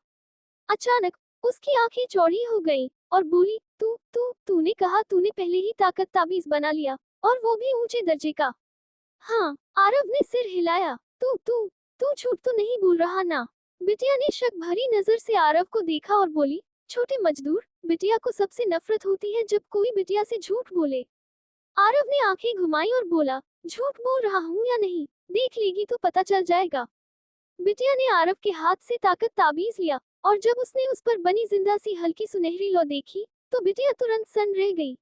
अचानक उसकी आंखें चौड़ी हो गईं और बोली, तूने कहा तूने पहले ही ताकत ताबीज बना लिया, और वो भी ऊंचे दर्जे का। हाँ, आरव ने सिर हिलाया। तू तू तू झूठ तो नहीं बोल रहा ना? बिटिया ने शक भरी नजर से आरव को देखा और बोली, छोटे मजदूर, बिटिया को सबसे नफरत होती है जब कोई बिटिया से झूठ बोले। आरव ने आंखें घुमाई और बोला, झूठ बोल रहा हूँ या नहीं, देख लेगी तो पता चल जाएगा। बिटिया ने आरव के हाथ से ताकत ताबीज लिया, और जब उसने उस पर बनी जिंदा सी हल्की सुनहरी लौ देखी, तो बिटिया तुरंत सन रह गई।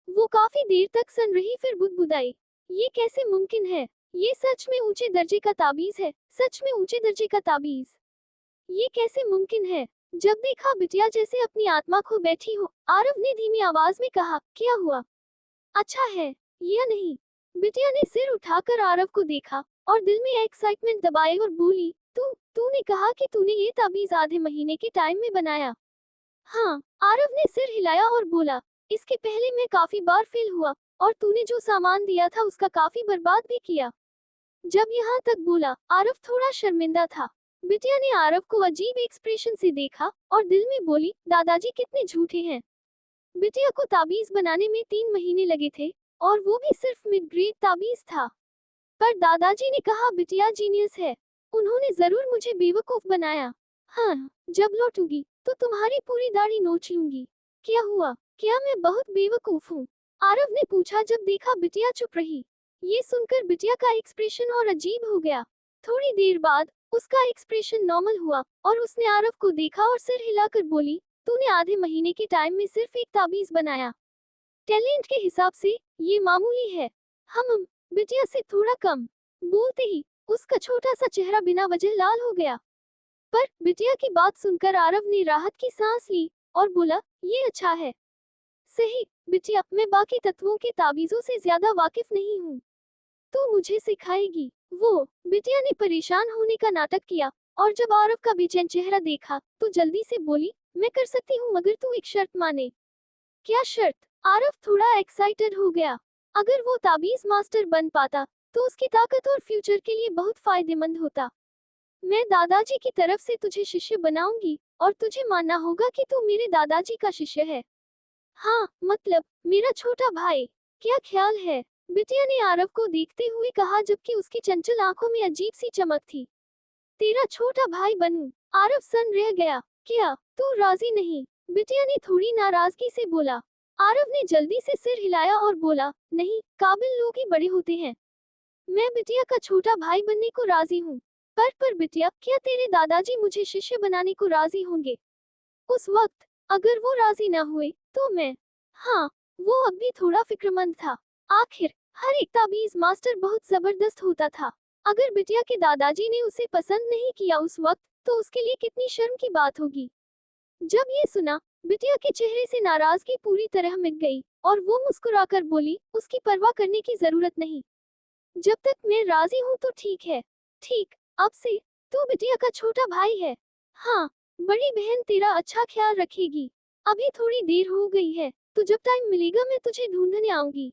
वो काफी देर तक सन रही, फिर बुदबुदाई, ये कैसे मुमकिन है? ये सच में ऊंचे दर्जे का ताबीज है, सच में ऊंचे दर्जे का ताबीज। ये कैसे मुमकिन है? जब देखा बिटिया जैसे अपनी आत्मा खो बैठी हो, आरव ने धीमी आवाज में कहा, क्या हुआ? अच्छा है या नहीं? बिटिया ने सिर उठाकर आरव को देखा और दिल में एक्साइटमेंट दबाए और बोली, तूने कहा कि तूने ये ताबीज आधे महीने के टाइम में बनाया? हाँ, आरव ने सिर हिलाया और बोला, इसके पहले मैं काफी बार फेल हुआ, और तूने जो सामान दिया था उसका काफी बर्बाद भी किया। जब यहाँ तक बोला, आरव थोड़ा शर्मिंदा था। बिटिया ने आरव को अजीब एक्सप्रेशन से देखा और दिल में बोली, दादाजी कितने झूठे हैं। बिटिया को ताबीज बनाने में 3 महीने लगे थे, और वो भी सिर्फ मिड ग्रेड ताबीज था। पर दादाजी ने कहा बिटिया जीनियस है, उन्होंने जरूर मुझे बेवकूफ बनाया। हाँ, जब लौटूंगी तो तुम्हारी पूरी दाढ़ी नोच लूंगी। क्या हुआ? क्या मैं बहुत बेवकूफ हूँ? आरव ने पूछा जब देखा बिटिया चुप रही। ये सुनकर बिटिया का एक्सप्रेशन और अजीब हो गया। थोड़ी देर बाद उसका एक्सप्रेशन नॉर्मल हुआ और उसने आरव को देखा और सिर हिलाकर बोली, तूने आधे महीने के टाइम में सिर्फ एक ताबीज बनाया। टैलेंट के हिसाब से ये मामूली है। हम बिटिया से थोड़ा कम। बोलते ही उसका छोटा सा चेहरा बिना वजह लाल हो गया। पर बिटिया की बात सुनकर आरव ने राहत की सांस ली और बोला, ये अच्छा है। सही, बिटिया, मैं बाकी तत्वों के ताबीजों से ज्यादा वाकिफ नहीं हूँ। तू मुझे सिखाएगी? वो बिटिया ने परेशान होने का नाटक किया, और जब आरव का बेचैन चेहरा देखा तो जल्दी से बोली, मैं कर सकती हूँ मगर तू एक शर्त माने। क्या शर्त? आरव थोड़ा एक्साइटेड हो गया। अगर वो ताबीज मास्टर बन पाता तो उसकी ताकत और फ्यूचर के लिए बहुत फायदेमंद होता। मैं दादाजी की तरफ से तुझे शिष्य बनाऊंगी, और तुझे मानना होगा कि तू मेरे दादाजी का शिष्य है। हाँ, मतलब मेरा छोटा भाई। क्या ख्याल है? बिटिया ने आरव को देखते हुए कहा जबकि उसकी चंचल आंखों में अजीब सी चमक थी। तेरा छोटा भाई बनूं? आरव सन रह गया। क्या तू राजी नहीं? बिटिया ने थोड़ी नाराजगी से बोला। आरव ने जल्दी से सिर हिलाया और बोला, नहीं, काबिल लोग ही बड़े होते हैं। मैं बिटिया का छोटा भाई बनने को राजी हूँ। पर बिटिया, क्या तेरे दादाजी मुझे शिष्य बनाने को राजी होंगे? उस वक्त अगर वो राजी ना हुए तो मैं। हाँ, वो अब भी थोड़ा फिक्रमंद था। आखिर हर एक ताबीज मास्टर बहुत जबरदस्त होता था। अगर बिटिया के दादाजी ने उसे पसंद नहीं किया उस वक्त, तो उसके लिए कितनी शर्म की बात होगी। जब ये सुना, बिटिया के चेहरे से नाराजगी पूरी तरह मिट गई, और वो मुस्कुराकर बोली, उसकी परवाह करने की जरूरत नहीं। जब तक मैं राजी हूँ तो ठीक है। ठीक, अब से तू बिटिया का छोटा भाई है। हाँ, बड़ी बहन तेरा अच्छा ख्याल रखेगी। अभी थोड़ी देर हो गई है, तो जब टाइम मिलेगा मैं तुझे ढूंढने आऊंगी।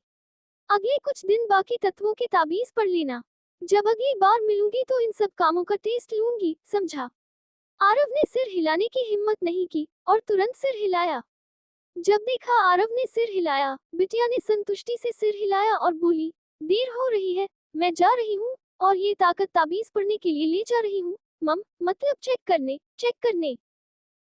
अगले कुछ दिन बाकी तत्वों के ताबीज पढ़ लेना। जब अगली बार मिलूंगी तो इन सब कामों का टेस्ट लूंगी, समझा? आरव ने सिर हिलाने की हिम्मत नहीं की और तुरंत सिर हिलाया। जब देखा आरव ने सिर हिलाया, बिटिया ने संतुष्टि से सिर हिलाया और बोली, देर हो रही है, मैं जा रही हूँ, और ये ताकत ताबीज पढ़ने के लिए ले जा रही हूँ। मतलब चेक करने।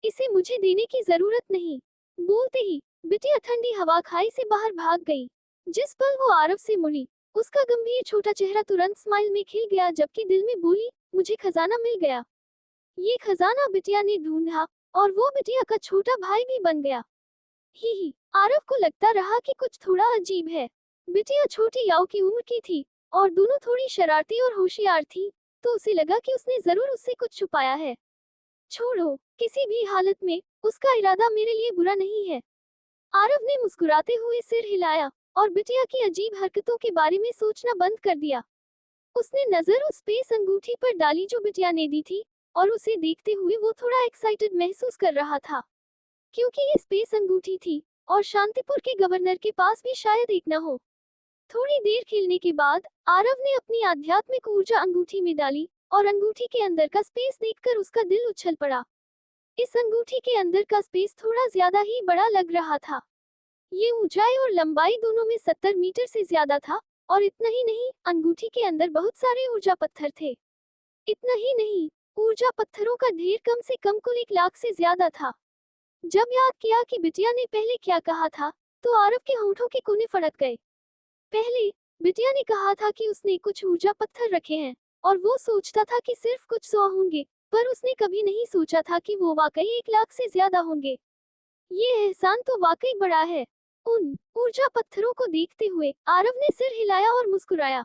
इसे मुझे देने की जरूरत नहीं। बोलते ही बिटिया ठंडी हवा खाई से बाहर भाग गई। जिस पल वो आरव से मुड़ी, उसका गंभीर छोटा चेहरा तुरंत स्माइल में खिल गया, जबकि दिल में बोली, मुझे खजाना मिल गया। ये खजाना बिटिया ने ढूंढा, और वो बिटिया का छोटा भाई भी बन गया। ही, आरव को लगता रहा कि कुछ थोड़ा अजीब है। बिटिया छोटी याओ की उम्र की थी, और दोनों थोड़ी शरारती और होशियार थी, तो उसे लगा कि उसने जरूर उससे कुछ छुपाया है। छोड़ो, किसी भी हालत में उसका इरादा मेरे लिए बुरा नहीं है। आरव ने मुस्कुराते हुए सिर हिलाया, और बिटिया की अजीब हरकतों के बारे में सोचना बंद कर दिया। उसने नजर उस पेस अंगूठी पर डाली जो बिटिया ने दी थी, और उसे देखते हुए वो थोड़ा एक्साइटेड महसूस कर रहा था, क्योंकि ये स्पेस अंगूठी थी और शांतिपुर के गवर्नर के पास भी शायद एक न हो। थोड़ी देर खेलने के बाद आरव ने अपनी आध्यात्मिक ऊर्जा अंगूठी में डाली और अंगूठी के अंदर का स्पेस देखकर उसका दिल उछल पड़ा। इस अंगूठी के अंदर का स्पेस थोड़ा ज्यादा ही बड़ा लग रहा था। ये ऊंचाई और लंबाई दोनों में 70 मीटर से ज्यादा था, और इतना ही नहीं, अंगूठी के अंदर बहुत सारे ऊर्जा पत्थर थे। इतना ही नहीं, ऊर्जा पत्थरों का ढेर कम से कम कुल 1 लाख से ज्यादा था। जब याद किया कि बिटिया ने पहले क्या कहा था, तो आरव के होंठों के कोने फड़क गए। पहले बिटिया ने कहा था कि उसने कुछ ऊर्जा पत्थर रखे हैं, और वो सोचता था कि सिर्फ कुछ 100 होंगे, पर उसने कभी नहीं सोचा था कि वो वाकई 1 लाख से ज्यादा होंगे। ये एहसान तो वाकई बड़ा है। उन ऊर्जा पत्थरों को देखते हुए आरव ने सिर हिलाया और मुस्कुराया।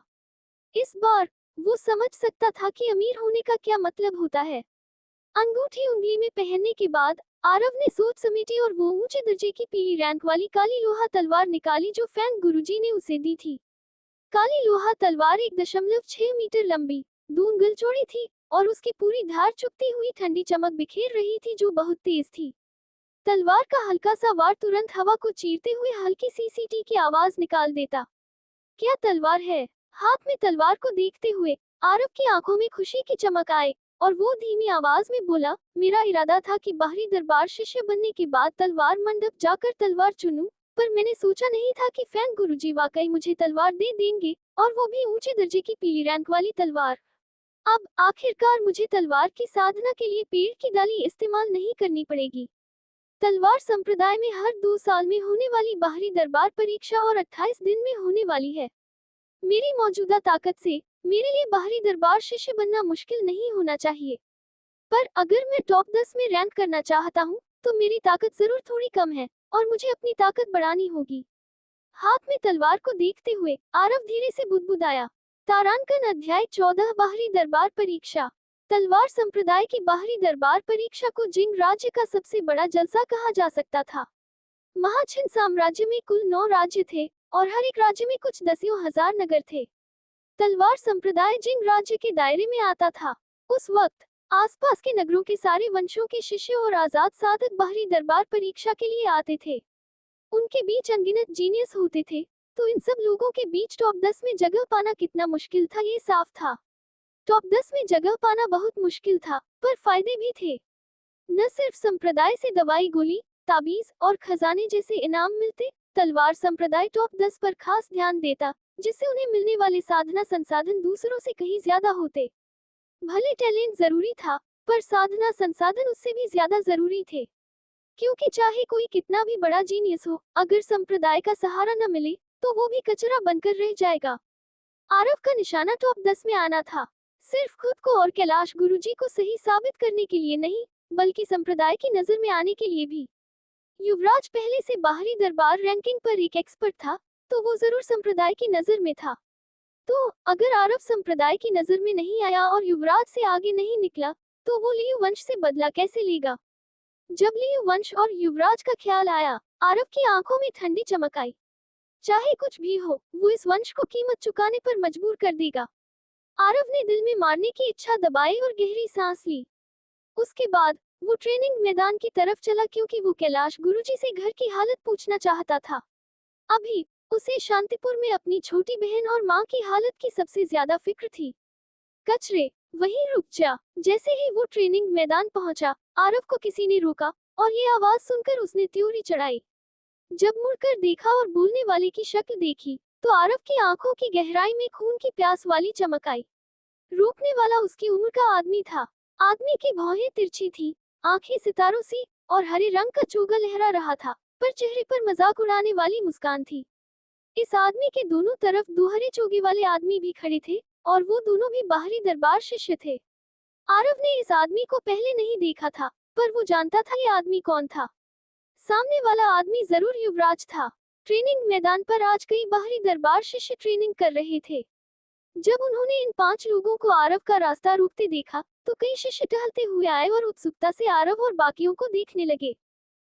इस बार वो समझ सकता था कि अमीर होने का क्या मतलब होता है। अंगूठी उंगली में पहनने के बाद आरव ने सोच समेटी और वो ऊंचे दर्जे की पीली रैंक वाली काली लोहा तलवार निकाली जो फैंग गुरुजी ने उसे दी थी। काली लोहा तलवार 1.6 मीटर लंबी, 2 अंगुल चौड़ी थी और उसकी पूरी धार चुभती हुई ठंडी चमक बिखेर रही थी जो बहुत तेज थी। तलवार का हल्का सा वार तुरंत हवा को चीरते हुए हल्की सी सीटी की आवाज निकाल देता। क्या तलवार है? हाथ में तलवार को देखते हुए आरव की आंखों में खुशी की चमक आए और वो धीमी आवाज में बोला, मेरा इरादा था कि बाहरी दरबार शिष्य बनने के बाद तलवार मंडप जाकर तलवार चुनूं, पर मैंने सोचा नहीं था कि फैंग गुरुजी वाकई मुझे तलवार दे देंगे, और वो भी ऊंचे दर्जे की पीली रैंक वाली तलवार। अब आखिरकार मुझे तलवार की साधना के लिए पेड़ की डाली इस्तेमाल नहीं करनी पड़ेगी। तलवार संप्रदाय में हर 2 साल में होने वाली बाहरी दरबार परीक्षा और 28 दिन में होने वाली है। मेरी मौजूदा ताकत से मेरे लिए बाहरी दरबार शिष्य बनना मुश्किल नहीं होना चाहिए, पर अगर मैं टॉप 10 में रैंक करना चाहता हूँ, तो मेरी ताकत जरूर थोड़ी कम है और मुझे अपनी ताकत बढ़ानी होगी। हाथ में तलवार को देखते हुए आरव धीरे से बुदबुदाया। तारांकन अध्याय 14 बाहरी दरबार परीक्षा। तलवार संप्रदाय की बाहरी दरबार परीक्षा को जिंग राज्य का सबसे बड़ा जलसा कहा जा सकता था। महाछिन साम्राज्य में कुल 9 राज्य थे और हर एक राज्य में कुछ दसियों हजार नगर थे। तलवार संप्रदाय जिंग राज्य के दायरे में आता था। उस वक्त आसपास के नगरों के सारे वंशों के शिष्य और आजाद साधक बाहरी दरबार परीक्षा के लिए आते थे। उनके बीच अनगिनत जीनियस होते थे, तो इन सब लोगों के बीच टॉप 10 में जगह पाना कितना मुश्किल था ये साफ था। टॉप 10 में जगह पाना बहुत मुश्किल था, पर फायदे भी थे। न सिर्फ संप्रदाय से दवाई गोली, ताबीज और खजाने जैसे इनाम मिलते, तलवार संप्रदाय टॉप 10 पर खास ध्यान देता, जिससे उन्हें मिलने वाले साधना संसाधन दूसरों से कहीं ज्यादा होते। भले टैलेंट जरूरी था, पर साधना संसाधन उससे भी ज्यादा जरूरी थे, क्योंकि चाहे कोई कितना भी बड़ा जीनियस हो, अगर संप्रदाय का सहारा न मिले, तो वो भी कचरा बनकर रह जाएगा। आरव का निशाना टॉप 10 में आना था, सिर्फ खुद को और कैलाश गुरुजी को सही साबित करने के लिए नहीं, बल्कि संप्रदाय की नजर में आने के लिए भी। युवराज पहले से बाहरी दरबार रैंकिंग पर एक एक्सपर्ट था, तो वो जरूर संप्रदाय की नजर में था। तो अगर आरव संप्रदाय की नजर में नहीं आया और युवराज से आगे नहीं निकला, तो वो लियू वंश से बदला कैसे लेगा? जब लियू वंश और युवराज का ख्याल आया, आरव की आंखों में ठंडी चमक आई। चाहे कुछ भी हो, वो इस वंश को कीमत चुकाने पर मजबूर कर देगा। आरव ने दिल में मारने की इच्छा दबाई और गहरी सांस ली। उसके बाद वो ट्रेनिंग मैदान की तरफ चला, क्योंकि वो कैलाश गुरुजी से घर की हालत पूछना चाहता था। अभी उसे शांतिपुर में अपनी छोटी बहन और माँ की हालत की सबसे ज्यादा फिक्र थी। कचरे, वहीं रुक जा। जैसे ही वो ट्रेनिंग मैदान पहुंचा, आरव को किसी ने रोका और ये आवाज सुनकर उसने त्योरी चढ़ाई। जब मुड़कर देखा और बोलने वाले की शक्ल देखी, तो आरव की आंखों की गहराई में खून की प्यास वाली चमक आई। रोकने वाला उसकी उम्र का आदमी था। आदमी की भौहें तिरछी थी, आंखें सितारों सी, और हरे रंग का चोगा लहरा रहा था, पर चेहरे पर मजाक उड़ाने वाली मुस्कान थी। इस आदमी के दोनों तरफ 2 हरे चोगे वाले आदमी भी खड़े थे, और वो दोनों भी बाहरी दरबार शिष्य थे। आरव ने इस आदमी को पहले नहीं देखा था, पर वो जानता था ये आदमी कौन था। सामने वाला आदमी जरूर युवराज था। ट्रेनिंग मैदान पर आज कई बाहरी दरबार शिष्य ट्रेनिंग कर रहे थे। जब उन्होंने इन 5 लोगों को आरव का रास्ता रोकते देखा, तो कई शिष्य टहलते हुए आए और उत्सुकता से आरव और बाकियों को देखने लगे।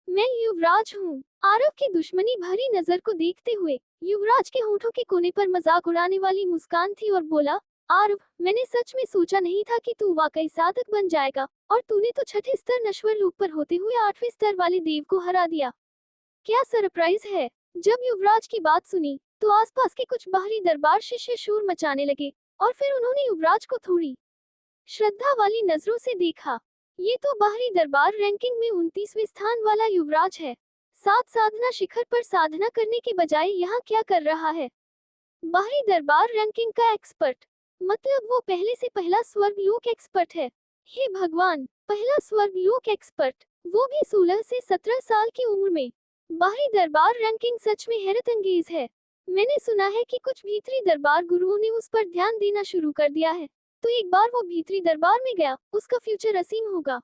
मैं युवराज हूँ। आरव की दुश्मनी भरी नजर को देखते हुए युवराज के होठों के कोने पर मजाक उड़ाने वाली मुस्कान थी और बोला, आरव, मैंने सच में सोचा नहीं था कि तू वाकई साधक बन जाएगा, और तूने तो छठे स्तर नश्वर लोक पर होते हुए 8वें स्तर वाले देव को हरा दिया। क्या सरप्राइज है। जब युवराज की बात सुनी तो आसपास के कुछ बाहरी दरबार शिष्य शोर मचाने लगे, और फिर उन्होंने युवराज को थोड़ी श्रद्धा वाली नजरों से देखा। ये तो बाहरी दरबार रैंकिंग में 29वें स्थान वाला युवराज है। सात साधना शिखर पर साधना करने के बजाय यहाँ क्या कर रहा है। बाहरी दरबार रैंकिंग का एक्सपर्ट, मतलब वो पहले से पहला स्वर्ग लोक एक्सपर्ट है। हे भगवान, पहला स्वर्ग लोक एक्सपर्ट, वो भी 16 से 17 साल की उम्र में। बाहरी दरबार रैंकिंग सच में हैरत अंगेज है। मैंने सुना है कि कुछ भीतरी दरबार गुरुओं ने उस पर ध्यान देना शुरू कर दिया है, तो एक बार वो भीतरी दरबार में गया, उसका फ्यूचर असीम होगा।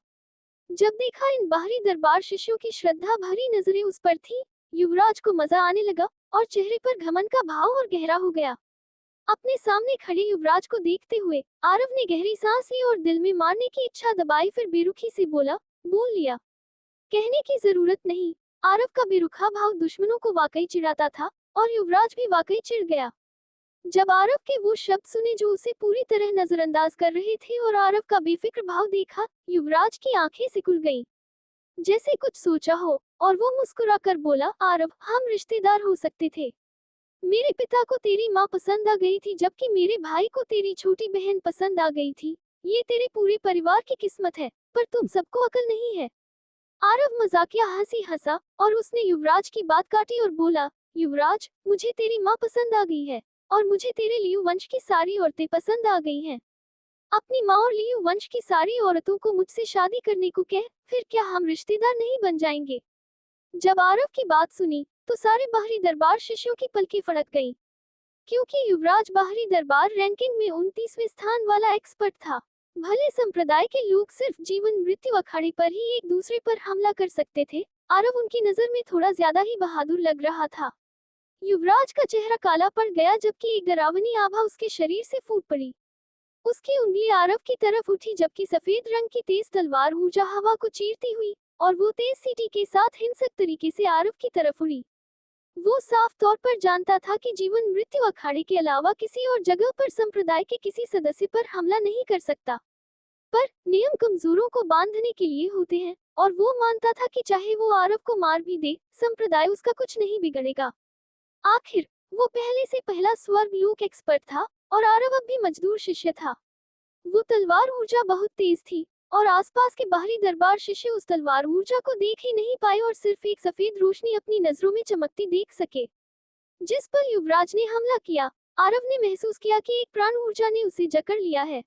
जब देखा इन बाहरी दरबार शिष्यों की श्रद्धा भरी नजरें उस पर थी, युवराज को मजा आने लगा, और चेहरे पर घमंड का भाव और गहरा हो गया। अपने सामने खड़े युवराज को देखते हुए आरव ने गहरी सांस ली और दिल में मारने की इच्छा दबाई, फिर बेरुखी से बोल लिया। कहने की जरूरत नहीं। आरव का बेरुखा भाव दुश्मनों को वाकई चिढ़ाता था, और युवराज भी वाकई चिढ़ गया। जब आरव के वो शब्द सुने जो उसे पूरी तरह नजरअंदाज कर रहे थे, और आरव का बेफिक्र भाव देखा, युवराज की आंखें सिकुड़ गईं, जैसे कुछ सोचा हो, और वो मुस्कुराकर बोला, आरव, हम रिश्तेदार हो सकते थे। मेरे पिता को तेरी माँ पसंद आ गई थी, जबकि मेरे भाई को तेरी छोटी बहन पसंद आ गई थी। ये तेरे पूरे परिवार की किस्मत है, पर तुम सबको अकल नहीं है। आरव मजाकिया हंसी हंसा, और उसने युवराज की बात काटी और बोला, युवराज, मुझे तेरी माँ पसंद आ गई है, और मुझे तेरे लियू वंश की सारी औरतें पसंद आ गई हैं। अपनी माँ और लियू वंश की सारी औरतों को मुझसे शादी करने को कह, फिर क्या हम रिश्तेदार नहीं बन जाएंगे। जब आरव की बात सुनी तो सारे बाहरी दरबार शिष्यों की पलकें फड़क गईं, क्योंकि युवराज बाहरी दरबार रैंकिंग में 29वें स्थान वाला एक्सपर्ट था। भले संप्रदाय के लोग सिर्फ जीवन मृत्यु अखाड़े पर ही एक दूसरे पर हमला कर सकते थे, आरव उनकी नजर में थोड़ा ज्यादा ही बहादुर लग रहा था। युवराज का चेहरा काला पड़ गया, जबकि एक डरावनी आभा उसके शरीर से फूट पड़ी। उसकी उंगली आरव की तरफ उठी, जबकि सफेद रंग की तेज तलवार ऊर्जा हवा को चीरती हुई, और वो तेज सीटी के साथ हिंसक तरीके से आरव की तरफ उड़ी। वो साफ तौर पर जानता था कि जीवन मृत्यु अखाड़े के अलावा किसी और जगह पर संप्रदाय के किसी सदस्य पर हमला नहीं कर सकता। पर नियम कमजोरों को बांधने के लिए होते हैं, और वो मानता था कि चाहे वो आरव को मार भी दे, संप्रदाय उसका कुछ नहीं बिगड़ेगा। आखिर वो पहले से पहला स्वर्ग लोक एक्सपर्ट था, और आरव अब भी मजदूर शिष्य था। वो तलवार ऊर्जा बहुत तेज थी, और आसपास के बाहरी दरबार शिष्य उस तलवार ऊर्जा को देख ही नहीं पाए, और सिर्फ एक सफेद रोशनी अपनी नजरों में चमकती देख सके। जिस पल युवराज ने हमला किया, आरव ने महसूस किया कि एक प्राण ऊर्जा ने उसे जकड़ लिया है।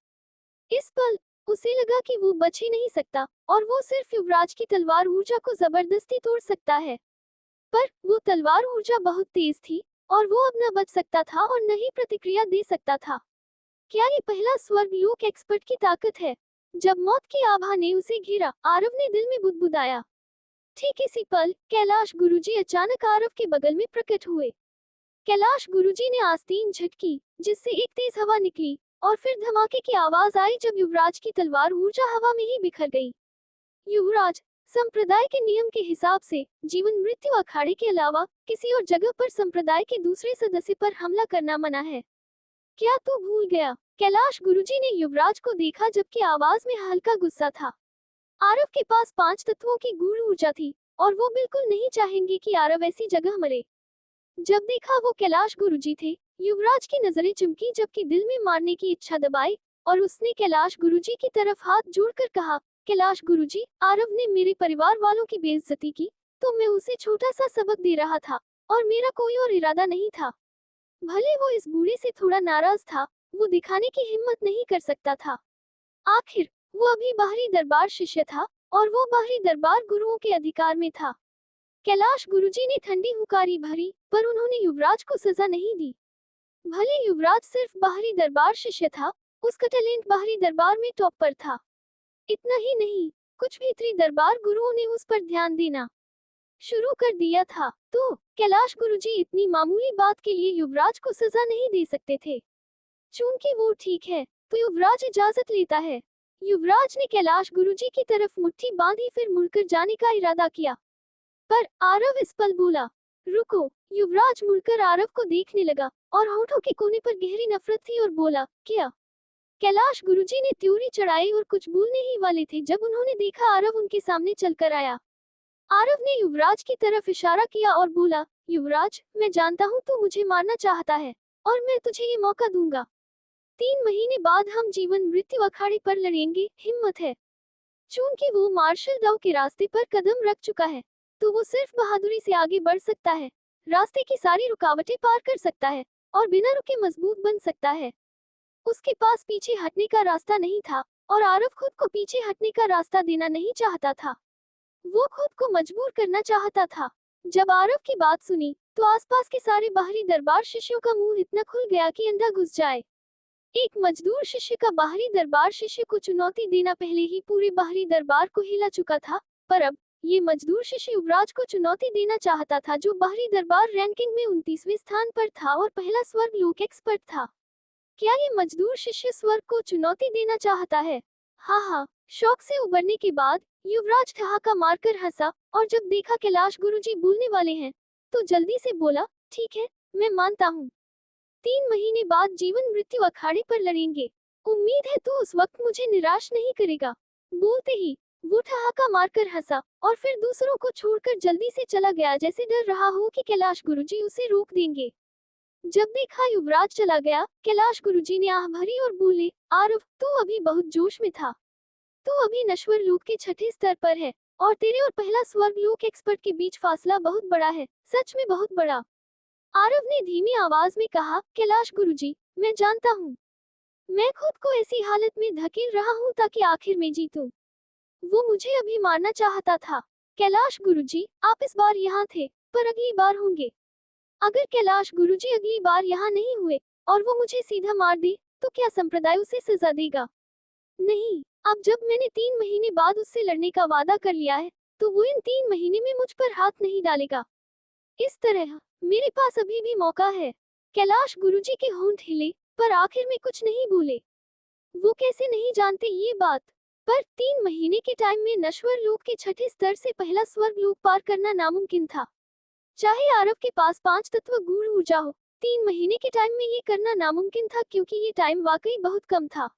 इस पल उसे लगा कि वो बच ही नहीं सकता, और वो सिर्फ युवराज की तलवार ऊर्जा को जबरदस्ती तोड़ सकता है। पर वो तलवार ऊर्जा बहुत तेज थी, और वो अब न बच सकता था और न ही प्रतिक्रिया दे सकता था। क्या ये पहला स्वर्ग लोक एक्सपर्ट की ताकत है। जब मौत की आभा ने उसे घेरा, आरव ने दिल में बुदबुदाया। ठीक इसी पल कैलाश गुरुजी अचानक आरव के बगल में प्रकट हुए। कैलाश गुरुजी ने आस्तीन झटकी, जिससे एक तेज हवा निकली, और फिर धमाके की आवाज आई जब युवराज की तलवार ऊर्जा हवा में ही बिखर गई। युवराज, संप्रदाय के नियम के हिसाब से जीवन मृत्यु अखाड़े के अलावा किसी और जगह पर संप्रदाय के दूसरे सदस्य पर हमला करना मना है। क्या तू भूल गया। कैलाश गुरुजी ने युवराज को देखा, जबकि आवाज में हल्का गुस्सा था। आरव के पास 5 तत्वों की गूढ़ ऊर्जा थी, और वो बिल्कुल नहीं चाहेंगे कि आरव ऐसी जगह मरे। जब देखा वो कैलाश गुरुजी थे, युवराज की नजरें चमकी, जबकि दिल में मारने की इच्छा दबाई, और उसने कैलाश गुरुजी की तरफ हाथ जोड़कर कहा, कैलाश गुरुजी, आरव ने मेरे परिवार वालों की बेइज्जती की, तो मैं उसे छोटा सा सबक दे रहा था, और मेरा कोई और इरादा नहीं था। भले वो इस बूढ़े से थोड़ा नाराज था, वो दिखाने की हिम्मत नहीं कर सकता था। आखिर वो अभी बाहरी दरबार शिष्य था, और वो बाहरी दरबार गुरुओं के अधिकार में था। कैलाश गुरुजी ने ठंडी हुंकारी भरी, पर उन्होंने युवराज को सजा नहीं दी। भले युवराज सिर्फ बाहरी दरबार शिष्य था, उसका टैलेंट बाहरी दरबार में टॉप पर था। इतना ही नहीं, कुछ भीतरी दरबार गुरुओं ने उस पर ध्यान देना शुरू कर दिया था। तो कैलाश गुरुजी इतनी मामूली बात के लिए युवराज को सजा नहीं दे सकते थे। चूंकि वो ठीक है, तो युवराज इजाजत लेता है। युवराज ने कैलाश गुरुजी की तरफ मुट्ठी बांधी, फिर मुड़कर जाने का इरादा किया। पर आरव इस पल बोला, रुको। युवराज मुड़कर आरव को देखने लगा, और होठों के कोने पर गहरी नफरत थी, और बोला, क्या कैलाश गुरुजी ने त्योरी चढ़ाई और कुछ बोलने ही वाले थे जब उन्होंने देखा आरव उनके सामने चलकर आया। आरव ने युवराज की तरफ इशारा किया और बोला, युवराज, मैं जानता हूँ तू मुझे मारना चाहता है और मैं तुझे ये मौका दूंगा। 3 महीने बाद हम जीवन मृत्यु अखाड़े पर लड़ेंगे, हिम्मत है? चूंकि वो मार्शल दाव के रास्ते पर कदम रख चुका है, तो वो सिर्फ बहादुरी से आगे बढ़ सकता है, रास्ते की सारी रुकावटें पार कर सकता है और बिना रुके मजबूत बन सकता है। उसके पास पीछे हटने का रास्ता नहीं था और आरव खुद को पीछे हटने का रास्ता देना नहीं चाहता था। वो खुद को मजबूर करना चाहता था। जब आरव की बात सुनी, तो आसपास के सारे बाहरी दरबार शिष्यों का मुंह इतना खुल गया कि अंधा घुस जाए। एक मजदूर शिष्य का बाहरी दरबार शिष्य को चुनौती देना पहले ही पूरे बाहरी दरबार को हिला चुका था, पर अब ये मजदूर शिष्य युवराज को चुनौती देना चाहता था, जो बाहरी दरबार रैंकिंग में 29वें स्थान पर था और पहला स्वर्ग लोक एक्सपर्ट था। क्या ये मजदूर शिष्य स्वर्ग को चुनौती देना चाहता है? हाँ, शौक से उबरने के बाद युवराज ठहाका मारकर हंसा और जब देखा कैलाश गुरुजी बोलने वाले हैं, तो जल्दी से बोला, ठीक है, मैं मानता हूँ। 3 महीने बाद जीवन मृत्यु अखाड़े पर लड़ेंगे। उम्मीद है तू उस वक्त मुझे निराश नहीं करेगा। बोलते ही वो ठहाका मारकर हंसा और फिर दूसरों को छोड़कर जल्दी से चला गया, जैसे डर रहा हो कि कैलाश गुरुजी उसे रोक देंगे। जब देखा युवराज चला गया, कैलाश गुरुजी ने आह भरी और बोले, आरव, तू अभी बहुत जोश में था। तू अभी नश्वर लोक के 6ठे स्तर पर है और तेरे और पहला स्वर्ग लोक एक्सपर्ट के बीच फासला बहुत बड़ा है, सच में बहुत बड़ा। आरव ने धीमी आवाज में कहा, कैलाश गुरुजी, मैं जानता हूँ। मैं खुद को ऐसी हालत में धकेल रहा हूँ ताकि आखिर में जीतूं। वो मुझे अभी मारना चाहता था। कैलाश गुरुजी, आप इस बार यहाँ थे, पर अगली बार होंगे। अगर कैलाश गुरुजी अगली बार यहाँ नहीं हुए और वो मुझे सीधा मार दे, तो क्या संप्रदाय उसे सजा देगा? नहीं, अब जब मैंने 3 महीने बाद उससे लड़ने का वादा कर लिया है, तो वो इन 3 महीने में मुझ पर हाथ नहीं डालेगा। इस तरह मेरे पास अभी भी मौका है। कैलाश गुरुजी के होंठ हिले, पर आखिर में कुछ नहीं बोले। वो कैसे नहीं जानते ये बात, पर 3 महीने के टाइम में नश्वर लोक के 6ठे स्तर से पहला स्वर्ग लोक पार करना नामुमकिन था। चाहे आरव के पास 5 तत्व गूढ़ ऊर्जा हो, 3 महीने के टाइम में ये करना नामुमकिन था, क्योंकि ये टाइम वाकई बहुत कम था।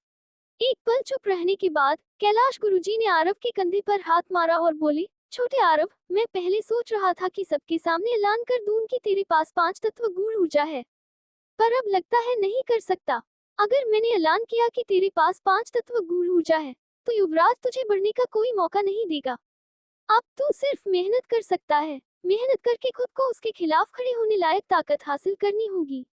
एक पल चुप रहने के बाद कैलाश गुरुजी ने आरव के कंधे पर हाथ मारा और बोले, छोटे आरव, मैं पहले सोच रहा था कि सबके सामने ऐलान कर दूं कि तेरे पास 5 तत्व गूढ़ ऊर्जा है, पर अब लगता है नहीं कर सकता। अगर मैंने ऐलान किया कि तेरे पास 5 तत्व गूढ़ ऊर्जा है, तो युवराज तुझे बढ़ने का कोई मौका नहीं देगा। अब तू सिर्फ मेहनत कर सकता है। मेहनत करके खुद को उसके खिलाफ खड़े होने लायक ताकत हासिल करनी होगी।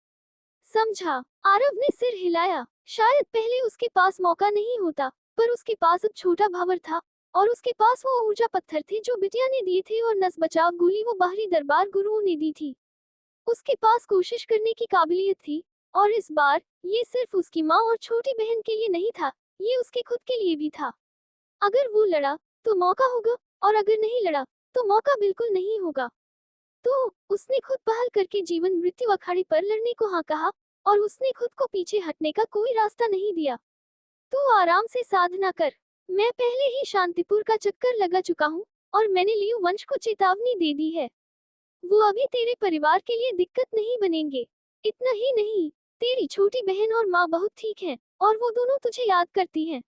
समझा? आरव ने सिर हिलाया। शायद पहले उसके पास मौका नहीं होता, पर उसके पास अब छोटा भावर था और उसके पास वो ऊर्जा पत्थर थे जो बिटिया ने दिए थे और नस बचाव गोली वो बाहरी दरबार गुरुओं ने दी थी। उसके पास कोशिश करने की काबिलियत थी और इस बार ये सिर्फ उसकी माँ और छोटी बहन के लिए नहीं था, ये उसके खुद के लिए भी था। अगर वो लड़ा तो मौका होगा और अगर नहीं लड़ा तो मौका बिल्कुल नहीं होगा। तो उसने खुद पहल करके जीवन मृत्यु अखाड़े पर लड़ने को हाँ कहा और उसने खुद को पीछे हटने का कोई रास्ता नहीं दिया। तू आराम से साधना कर। मैं पहले ही शांतिपुर का चक्कर लगा चुका हूँ और मैंने लियू वंश को चेतावनी दे दी है। वो अभी तेरे परिवार के लिए दिक्कत नहीं बनेंगे। इतना ही नहीं, तेरी छोटी बहन और माँ बहुत ठीक हैं और वो दोनों तुझे याद करती हैं।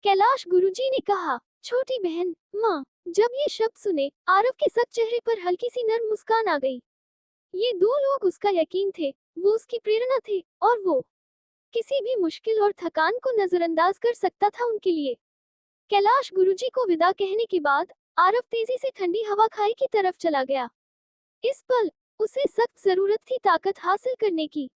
कैलाश गुरुजी ने कहा, छोटी बहन, माँ। जब ये शब्द सुने, आरव के सख्त चेहरे पर हल्की सी नर्म मुस्कान आ गई। ये दो लोग उसका यकीन थे, वो उसकी प्रेरणा थे और वो किसी भी मुश्किल और थकान को नजरअंदाज कर सकता था उनके लिए। कैलाश गुरुजी को विदा कहने के बाद आरव तेजी से ठंडी हवा खाई की तरफ चला गया। इस पल उसे सख्त जरूरत थी ताकत हासिल करने की।